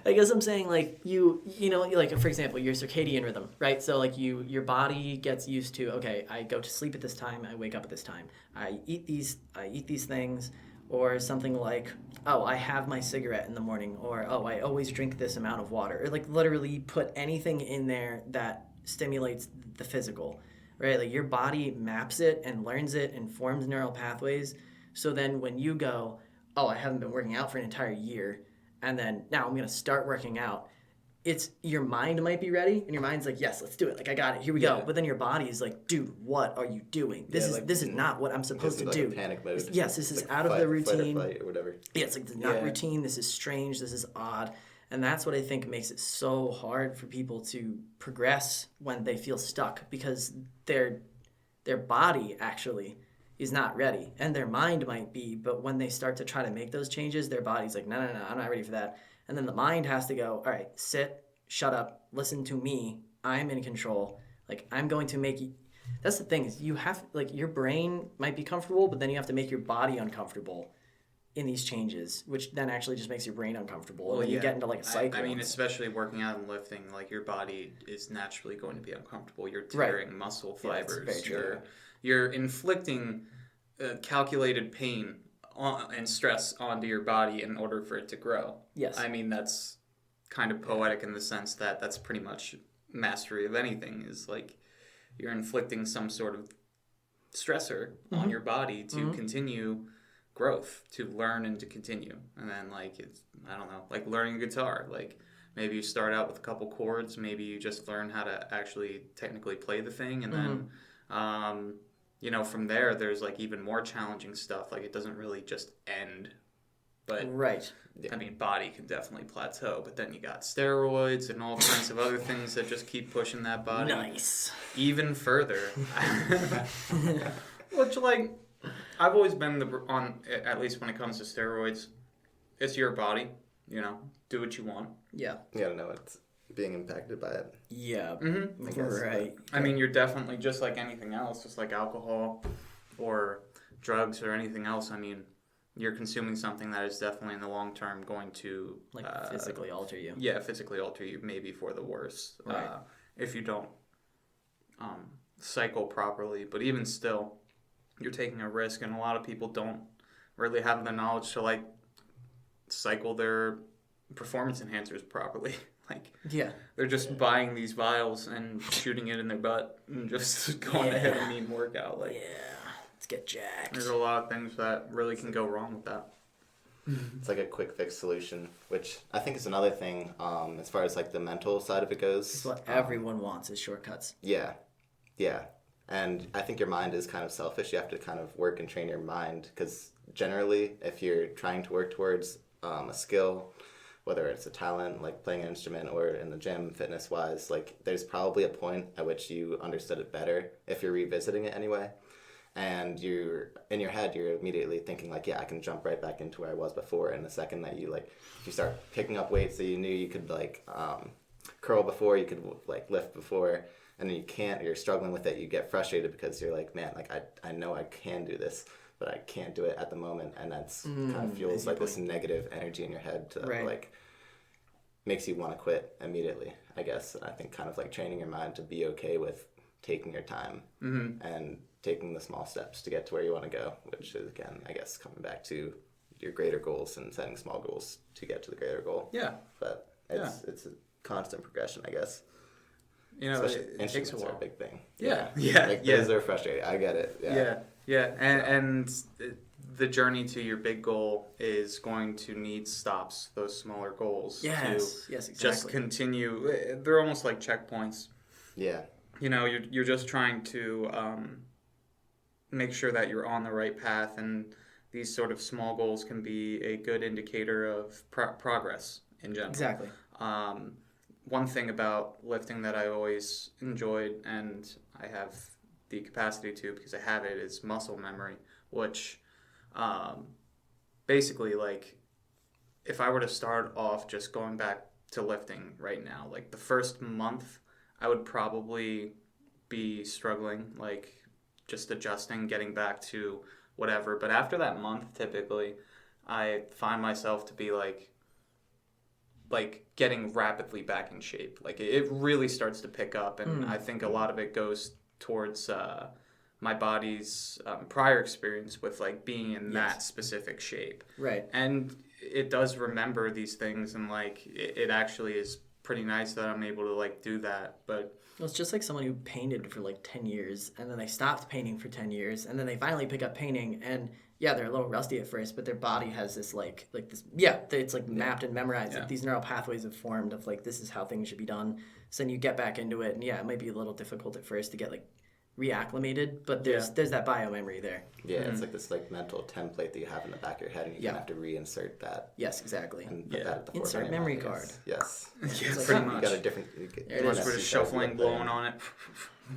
S1: I guess I'm saying like you know, like for example, your circadian rhythm, right? So like your body gets used to, okay, I go to sleep at this time, I wake up at this time, I eat these things, or something like, oh, I have my cigarette in the morning, or oh, I always drink this amount of water, or like literally put anything in there that stimulates the physical, right? Like your body maps it and learns it and forms neural pathways. So then when you go, oh, I haven't been working out for an entire year, and then now I'm going to start working out, it's your mind might be ready, and your mind's like, yes, let's do it. Like, I got it. Here we go. But then your body is like, dude, what are you doing? This is not what I'm supposed to do.
S2: Like panic mode.
S1: Yes, this is
S2: like
S1: out of the routine.
S2: Fight or flight or whatever.
S1: Yeah, it's like this is not routine. This is strange. This is odd. And that's what I think makes it so hard for people to progress when they feel stuck, because their body actually is not ready, and their mind might be, but when they start to try to make those changes, their body's like, no, I'm not ready for that. And then the mind has to go, all right, sit, shut up, listen to me. I'm in control. Like, I'm going to make you. That's the thing, is you have, like, your brain might be comfortable, but then you have to make your body uncomfortable in these changes, which then actually just makes your brain uncomfortable.
S3: Well,
S1: and then you get into like a cycle.
S3: I mean, especially working out and lifting, like your body is naturally going to be uncomfortable. You're tearing muscle fibers. You're inflicting calculated pain and stress onto your body in order for it to grow.
S1: Yes.
S3: I mean, that's kind of poetic in the sense that that's pretty much mastery of anything, is like you're inflicting some sort of stressor on your body to continue growth, to learn and to continue. And then like it's, I don't know, like learning guitar, like maybe you start out with a couple chords, maybe you just learn how to actually technically play the thing, and then from there there's like even more challenging stuff. Like it doesn't really just end, but
S1: right.
S3: I mean, body can definitely plateau, but then you got steroids and all kinds of other things that just keep pushing that body even further. Which, like, I've always been at least when it comes to steroids, it's your body, do what you want.
S1: Yeah.
S2: You gotta know it's being impacted by it.
S1: Yeah.
S3: Mm-hmm.
S2: I guess,
S1: right.
S3: I mean, you're definitely just like anything else, just like alcohol or drugs or anything else. I mean, you're consuming something that is definitely in the long term going to
S1: physically alter you.
S3: Yeah, physically alter you, maybe for the worse,
S1: right.
S3: If you don't cycle properly. But even still, you're taking a risk, and a lot of people don't really have the knowledge to like cycle their performance enhancers properly. Like, they're just buying these vials and shooting it in their butt and just going ahead and mean workout. Like,
S1: let's get jacked.
S3: There's a lot of things that really can go wrong with that.
S2: It's like a quick fix solution, which I think is another thing as far as like the mental side of it goes.
S1: It's what everyone wants is shortcuts.
S2: Yeah. And I think your mind is kind of selfish. You have to kind of work and train your mind, because generally if you're trying to work towards a skill, whether it's a talent like playing an instrument or in the gym fitness wise, like there's probably a point at which you understood it better if you're revisiting it anyway. And you're in your head, you're immediately thinking like, I can jump right back into where I was before. And the second that you start picking up weights that you knew you could like curl before, you could like lift before, and then you can't, you're struggling with it, you get frustrated because you're like, man, like I know I can do this, but I can't do it at the moment. And that's kind of fuels like this negative energy in your head to like makes you want to quit immediately, I guess. And I think kind of like training your mind to be okay with taking your time and taking the small steps to get to where you want to go, which is, again, I guess, coming back to your greater goals and setting small goals to get to the greater goal.
S3: Yeah.
S2: But it's a constant progression, I guess.
S3: Especially it takes a while.
S2: Are a big thing.
S3: Yeah.
S2: Those are frustrating. I get it.
S3: Yeah. And the journey to your big goal is going to need stops, those smaller goals.
S1: Yes, exactly.
S3: Just continue. They're almost like checkpoints.
S2: Yeah.
S3: You're just trying to make sure that you're on the right path, and these sort of small goals can be a good indicator of progress in general.
S1: Exactly.
S3: one thing about lifting that I always enjoyed, and I have the capacity to because I have it, is muscle memory, which basically, like, if I were to start off just going back to lifting right now, like the first month, I would probably be struggling, like just adjusting, getting back to whatever. But after that month, typically, I find myself to be like getting rapidly back in shape. Like it really starts to pick up, and I think a lot of it goes towards my body's prior experience with like being in that specific shape.
S1: Right.
S3: And it does remember these things, and like it actually is pretty nice that I'm able to like do that. But
S1: Well, it's just like someone who painted for like 10 years and then they stopped painting for 10 years and then they finally pick up painting and yeah, they're a little rusty at first, but their body has this like this, it's like mapped and memorized. Like these neural pathways have formed of like, this is how things should be done. So then you get back into it and yeah, it might be a little difficult at first to get like reacclimated, but there's that bio memory there.
S2: Yeah, it's like this like mental template that you have in the back of your head, and you have to reinsert that.
S1: Yes, exactly.
S2: And put that at the
S1: Insert
S2: forefront of
S1: memory
S2: your mind, I
S1: card.
S2: guess. Yes.
S3: yeah,
S1: like,
S3: pretty
S1: huh,
S3: much.
S2: You got a different.
S1: There it is.
S3: We're just shuffling, blowing on it,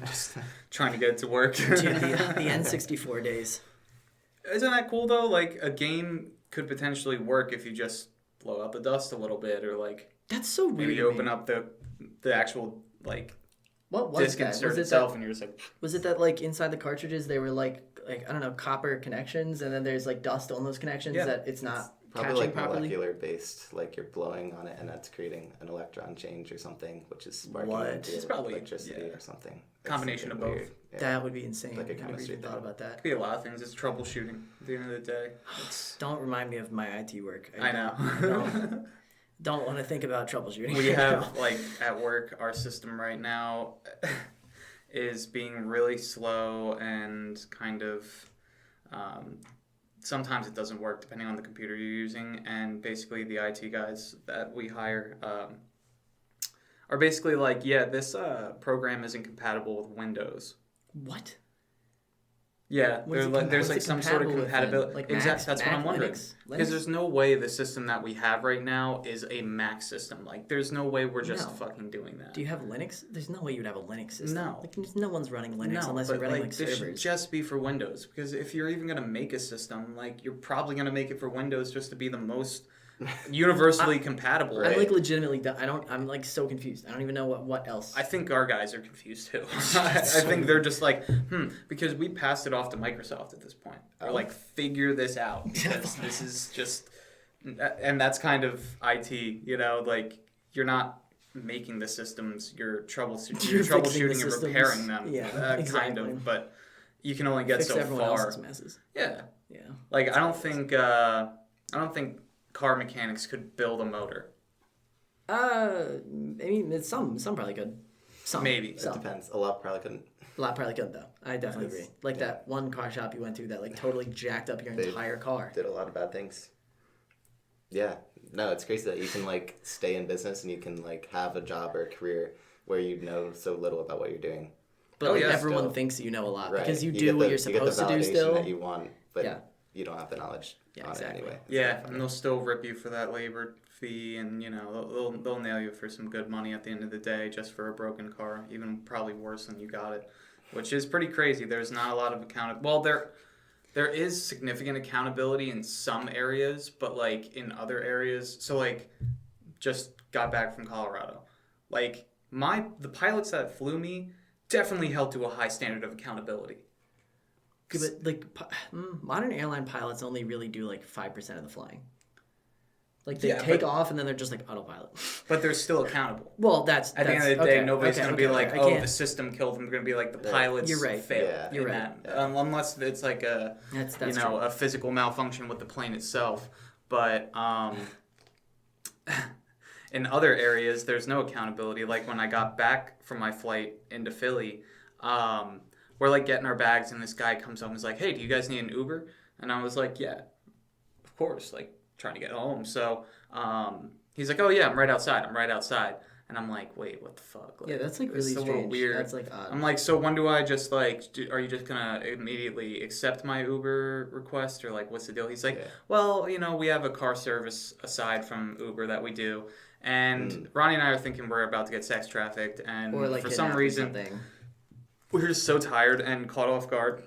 S3: just trying to get it to work.
S1: Dude, the N64 days.
S3: Isn't that cool though? Like a game could potentially work if you just blow out the dust a little bit, or like
S1: That's so weird.
S3: maybe you open up the actual like
S1: What was
S3: disc
S1: that?
S3: insert
S1: Was it
S3: itself,
S1: that,
S3: and you're just like,
S1: was it that like inside the cartridges they were like I don't know, copper connections, and then there's like dust on those connections that it's not
S2: Probably
S1: catching
S2: like
S1: properly?
S2: molecular based, like you're blowing on it and that's creating an electron change or something, which is sparking
S1: What?
S2: into
S3: It's probably-
S2: electricity or something. It's
S3: Combination
S2: something
S3: of both.
S2: weird. Yeah.
S1: That would be insane.
S2: Like a
S1: I never
S2: chemistry
S1: even thought
S2: thing.
S1: about that.
S3: could be a lot of things. It's troubleshooting at the end of the day.
S1: Don't remind me of my IT work.
S3: I know.
S1: Don't want to think about troubleshooting.
S3: We have like at work, our system right now is being really slow and kind of sometimes it doesn't work depending on the computer you're using, and basically the IT guys that we hire are basically like, yeah, this program isn't compatible with Windows.
S1: What?
S3: Yeah,
S1: What is it
S3: there's
S1: what's
S3: like
S1: it
S3: some sort of
S1: compatible with then?
S3: compatibility.
S1: Like
S3: Exactly,
S1: Macs,
S3: that's what
S1: Mac,
S3: I'm wondering.
S1: Linux?
S3: Because there's no way the system that we have right now is a Mac system. Like, there's no way we're just
S1: No.
S3: fucking doing that.
S1: Do you have Linux? There's no way you'd have a Linux system.
S3: No.
S1: Like, no one's running Linux unless
S3: but
S1: you're running
S3: like,
S1: like
S3: this should
S1: servers.
S3: just be for Windows. Because if you're even gonna make a system, like you're probably gonna make it for Windows just to be the most universally compatible.
S2: Right.
S1: I'm like legitimately. I'm like so confused. I don't even know what else.
S3: I think our guys are confused too. I think they're just like, because we passed it off to Microsoft at this point. We're like, figure this out because this is just, and that's kind of IT. You know, like you're not making the systems, you're
S1: You're fixing
S3: troubleshooting
S1: the
S3: and
S1: systems.
S3: repairing them.
S1: Yeah,
S3: kind
S1: exactly.
S3: of, but you can only get
S1: Fix
S3: so
S1: everyone
S3: far.
S1: else's messes.
S3: Yeah,
S1: Yeah.
S3: like I don't think car mechanics could build a motor.
S1: I mean, it's some probably could. Some
S3: Maybe.
S2: It
S1: Some.
S2: depends. A lot probably couldn't.
S1: A lot probably could though. I definitely agree. Like that one car shop you went to that like totally jacked up your
S2: They
S1: entire car.
S2: Did a lot of bad things. Yeah. No, it's crazy that you can like stay in business and you can like have a job or a career where you know so little about what you're doing.
S1: But like
S3: yeah,
S1: everyone
S2: still.
S1: thinks you know a lot
S2: Right.
S1: because you
S2: get
S1: do
S2: the-
S1: what you're
S2: you get the
S1: supposed to do
S2: validation
S1: still.
S2: that you want, but
S1: Yeah.
S2: you don't have the knowledge
S1: Yeah,
S2: on
S1: exactly.
S2: it anyway. It's
S3: Yeah,
S2: kinda funny.
S3: and they'll still rip you for that labor fee, and you know they'll nail you for some good money at the end of the day just for a broken car, even probably worse than you got it, which is pretty crazy. There's not a lot of there is significant accountability in some areas, but like in other areas, so like just got back from Colorado, like the pilots that flew me definitely held to a high standard of accountability.
S1: Yeah, but like modern airline pilots only really do like 5% of the flying. Like they
S3: Yeah,
S1: take
S3: but-
S1: off and then they're just like autopilot.
S3: But they're still accountable.
S1: Well,
S3: At the end of the day, nobody's going to be like,
S1: I
S3: oh,
S1: can't-
S3: the system killed them. They're going to be like, the pilots
S1: You're right.
S3: failed.
S2: Yeah.
S1: You're
S3: in
S1: right.
S3: that. Unless it's like a,
S1: That's
S3: you know, a physical malfunction with the plane itself. But in other areas, there's no accountability. Like when I got back from my flight into Philly, we're like getting our bags, and this guy comes up and is like, hey, do you guys need an Uber? And I was like, yeah, of course, like trying to get home. So he's like, oh yeah, I'm right outside. And I'm like, wait, what the fuck? Like,
S1: Yeah, that's like
S3: it's
S1: really
S3: a
S1: strange.
S3: little weird.
S1: That's like odd.
S3: I'm like, so when do I just like, are you just gonna immediately accept my Uber request, or like, what's the deal? He's like, well, you know, we have a car service aside from Uber that we do, and Ronnie and I are thinking we're about to get sex trafficked, and
S1: or like
S3: for some reason, we were just so tired and caught off guard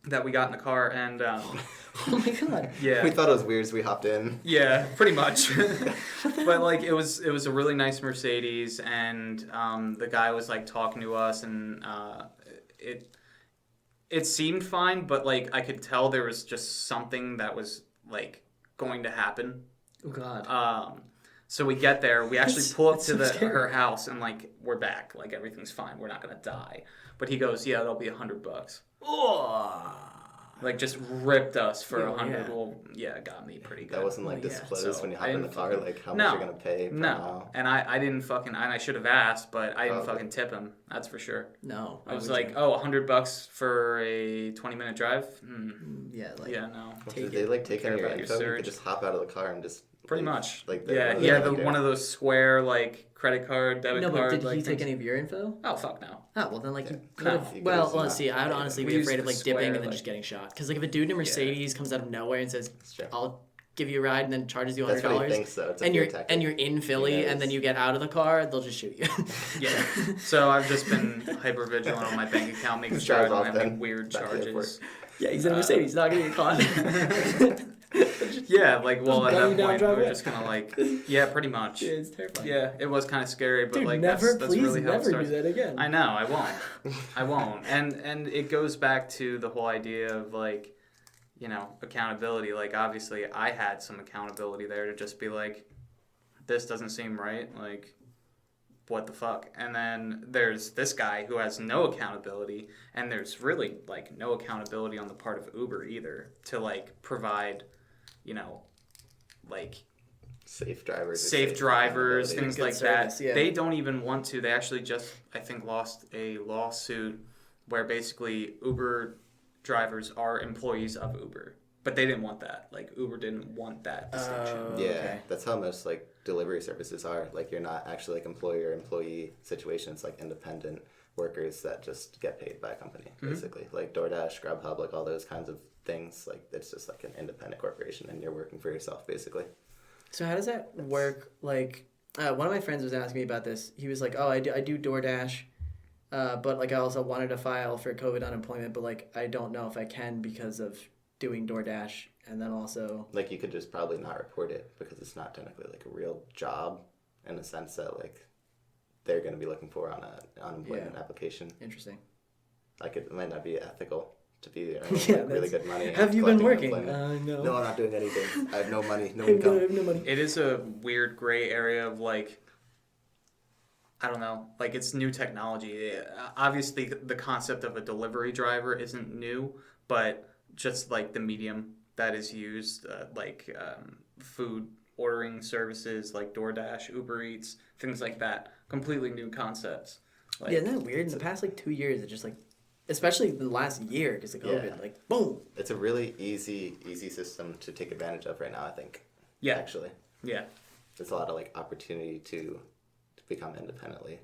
S3: that we got in the car and.
S1: Oh my god.
S3: Yeah.
S2: We thought it was weird, so we hopped in.
S3: Yeah, pretty much. But like it was a really nice Mercedes, and the guy was like talking to us, and it seemed fine, but like I could tell there was just something that was like going to happen.
S1: Oh god.
S3: So we get there, we actually pull up to
S1: so
S3: her house, and like we're back, like everything's fine, we're not gonna die. But he goes, yeah, that'll be $100.
S1: Oh.
S3: Like just ripped us for
S1: Yeah,
S3: $100.
S1: yeah.
S3: Well, yeah, it got me pretty good.
S2: That wasn't like disclosed
S3: So
S2: when you
S3: I
S2: hop in the
S3: didn't
S2: car,
S3: fucking-
S2: like how much you're gonna pay per mile.
S3: And I didn't fucking, and I should have asked, but I didn't fucking tip him. That's for sure.
S1: No.
S3: I was like, oh, $100 for a 20-minute drive?
S1: Yeah, like
S3: Yeah, no.
S2: Did they like take
S3: care
S2: any of your
S3: about your
S2: info? You
S3: surge.
S2: could just hop out of the car and just
S3: Pretty
S2: leave.
S3: much.
S2: Like
S3: Yeah, he had one of those square like credit card, debit
S1: no,
S3: card.
S1: but did
S3: like,
S1: he take
S3: things.
S1: any of your info?
S3: Oh fuck no.
S1: Oh, well then like you could
S3: No,
S1: have.
S2: you could've
S1: Well,
S2: just
S1: let's
S2: not
S1: see. I would
S2: paid
S1: honestly
S2: him.
S1: be
S3: We used
S1: afraid of
S3: the
S1: like dipping
S3: square,
S1: and then
S3: like-
S1: just getting shot. Because like if a dude in a Mercedes comes out of nowhere and says,
S2: True.
S1: "I'll give you a ride," and then charges you $100,
S2: That's what he thinks, though. It's a
S1: and
S2: fear
S1: you're
S2: tactic.
S1: and you're in Philly,
S2: knows.
S1: and then you get out of the car, they'll just shoot you.
S3: Yeah. So I've just been hyper vigilant on my bank account, making sure I
S2: Drive
S3: don't
S2: off
S3: have any
S2: then,
S3: weird
S2: back to the
S3: charges.
S1: Yeah, he's in a Mercedes, not gonna get caught.
S3: Yeah, like well at
S1: gun you
S3: that
S1: down,
S3: point we
S1: drive
S3: were
S1: away.
S3: just gonna like yeah, pretty much.
S1: Yeah, it's terrifying.
S3: Yeah, it was kind of scary, but
S1: Dude,
S3: like
S1: never,
S3: that's
S1: please,
S3: really how it
S1: never do
S3: starts.
S1: that again.
S3: I know, I won't. I won't. And it goes back to the whole idea of like, you know, accountability. Like obviously I had some accountability there to just be like, this doesn't seem right. Like, what the fuck? And then there's this guy who has no accountability, and there's really like no accountability on the part of Uber either to like provide, you know, like
S2: safe drivers, or
S3: safe drivers,
S2: accountability.
S3: things
S1: Good
S3: like
S1: service,
S3: that.
S1: yeah.
S3: They don't even want to. They actually just, I think, lost a lawsuit where basically Uber drivers are employees of Uber. But they didn't want that. Like, Uber didn't want that distinction.
S2: Yeah,
S1: Okay.
S2: that's how most like delivery services are. Like you're not actually like employer-employee situation. It's like independent workers that just get paid by a company, basically. Like DoorDash, Grubhub, like all those kinds of things. Like it's just like an independent corporation, and you're working for yourself, basically.
S1: So how does that work? Like, one of my friends was asking me about this. He was like, "Oh, I do DoorDash, but like I also wanted to file for COVID unemployment, but like I don't know if I can because of doing DoorDash, and then also
S2: Like you could just probably not report it because it's not technically like a real job in the sense that like they're going to be looking for on a unemployment application.
S1: interesting."
S2: Like it might not be ethical to be earning
S1: Yeah,
S2: like, really good money.
S1: Have
S2: and
S1: you been
S2: collecting
S1: working?
S2: unemployment.
S1: No.
S2: No, I'm not doing anything. I have no money, no
S1: I have
S2: income.
S1: no money.
S3: It is a weird gray area of like, I don't know, like it's new technology. Obviously, the concept of a delivery driver isn't new, but just like the medium that is used, food ordering services like DoorDash, Uber Eats, things like that, completely new concepts. Like,
S1: Yeah, isn't that weird? In the past like 2 years, it just like, especially the last year because of COVID,
S2: Yeah.
S1: like boom.
S2: It's a really easy system to take advantage of right now, I think.
S3: Yeah.
S2: Actually.
S3: Yeah.
S2: There's a lot of like opportunity to become independently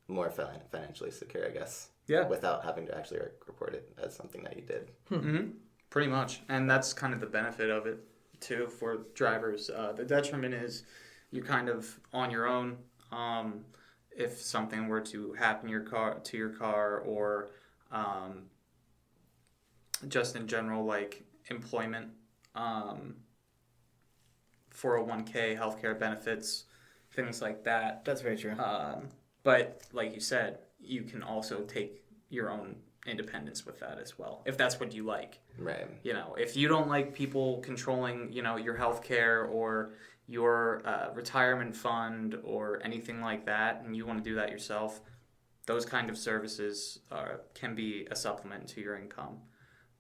S2: more financially secure, I guess.
S3: Yeah.
S2: Without having to actually report it as something that you did.
S3: Mm-hmm. Pretty much. And that's kind of the benefit of it, too, for drivers. The detriment is you're kind of on your own. If something were to happen to your car or just in general, like employment, 401k, healthcare benefits, things like that.
S1: That's very true.
S3: But like you said, you can also take your own independence with that as well, if that's what you like.
S2: Right.
S3: You know, if you don't like people controlling, you know, your health care or your retirement fund or anything like that, and you want to do that yourself, those kind of services can be a supplement to your income.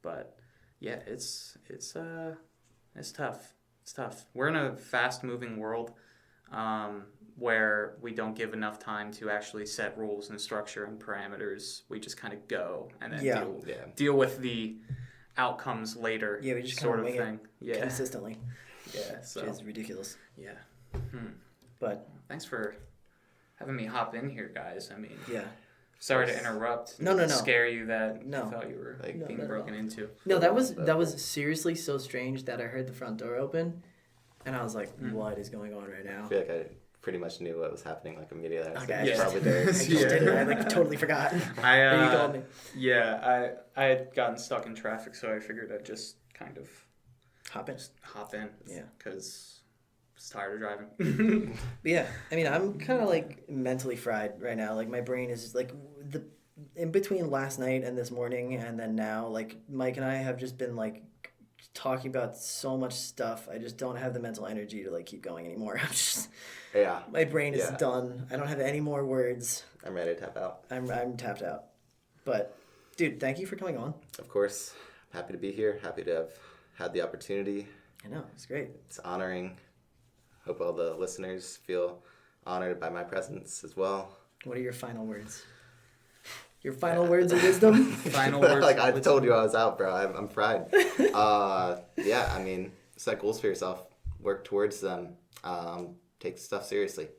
S3: But yeah, it's tough. It's tough. We're in a fast-moving world where we don't give enough time to actually set rules and structure and parameters. We just kind of go and then deal with the outcomes later.
S1: Yeah, we just
S3: sort
S1: kind
S3: of
S1: of
S3: thing. Yeah,
S1: consistently.
S3: yeah. So
S1: Which is ridiculous.
S3: yeah.
S1: But
S3: Thanks for having me hop in here, guys. I mean,
S1: Yeah.
S3: sorry to interrupt.
S1: No.
S3: Scare you that
S1: No.
S3: you thought you were
S2: Like,
S3: being broken into.
S1: No, that was seriously so strange that I heard the front door open, and I was like, "What is going on right now?"
S2: I feel like I pretty much knew what was happening like immediately. I was
S1: Okay,
S2: like,
S3: yeah.
S2: probably Derek.
S1: I just didn't. I like totally forgot. And you called me.
S3: Yeah, I had gotten stuck in traffic, so I figured I'd just kind of
S1: Hop in.
S3: hop in.
S1: Yeah.
S3: Because I was tired of driving.
S1: But yeah, I mean, I'm kind of like mentally fried right now. Like my brain is like in between last night and this morning, and then now, like Mike and I have just been like talking about so much stuff. I just don't have the mental energy to like keep going anymore. I'm just
S2: Yeah,
S1: my brain is
S2: Yeah.
S1: done. I don't have any more words.
S2: I'm ready to tap out.
S1: I'm tapped out. But dude, thank you for coming on.
S2: Of course, happy to be here. Happy to have had the opportunity.
S1: I know, it's great.
S2: It's honoring. Hope all the listeners feel honored by my presence as well.
S1: What are your final words? Your final words of wisdom?
S3: Final words.
S2: Like I told you I was out, bro. I'm fried. Yeah, I mean, set goals for yourself. Work towards them. Take stuff seriously.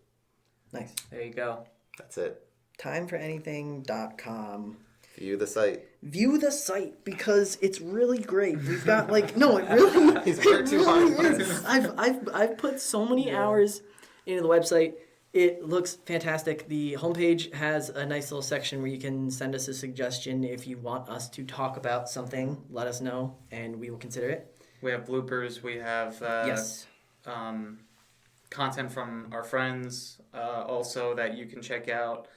S1: Nice.
S3: There you go.
S2: That's it.
S1: Timeforanything.com.
S2: View the site.
S1: View the site because it's really great. We've got like it really.
S2: He's worked too hard.
S1: Is. I've put so many hours into the website. It looks fantastic. The homepage has a nice little section where you can send us a suggestion if you want us to talk about something. Let us know, and we will consider it.
S3: We have bloopers. We have
S1: Yes.
S3: Content from our friends also that you can check out.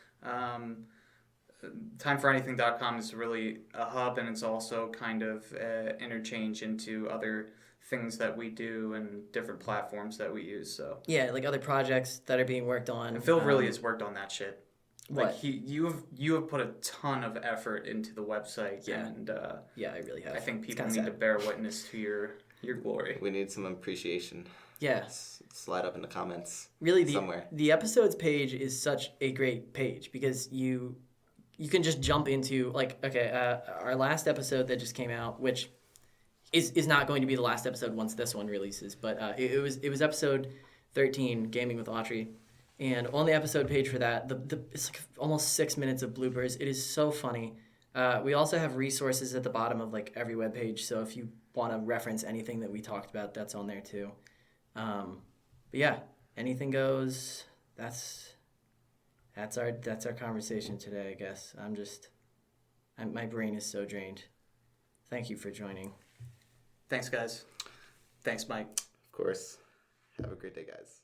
S3: Timeforanything.com is really a hub, and it's also kind of interchange into other things that we do and different platforms that we use. So
S1: Yeah, like other projects that are being worked on.
S3: and Phil really has worked on that shit.
S1: What?
S3: Like you have put a ton of effort into the website,
S1: Yeah.
S3: and
S1: Yeah, I really have.
S3: I think
S1: It's
S3: people
S1: kinda
S3: need to
S1: sad.
S3: bear witness to your glory.
S2: We need some appreciation.
S1: Yeah.
S2: Slide up in the comments.
S1: Really,
S2: somewhere.
S1: the episodes page is such a great page because you can just jump into like our last episode that just came out, which is not going to be the last episode once this one releases, but it was episode 13, Gaming with Autry, and on the episode page for that, it's like almost 6 minutes of bloopers. It is so funny. We also have resources at the bottom of like every web page, so if you want to reference anything that we talked about, that's on there too. But yeah, anything goes. That's our conversation today, I guess. My brain is so drained. Thank you for joining.
S3: Thanks, guys. Thanks, Mike.
S2: Of course. Have a great day, guys.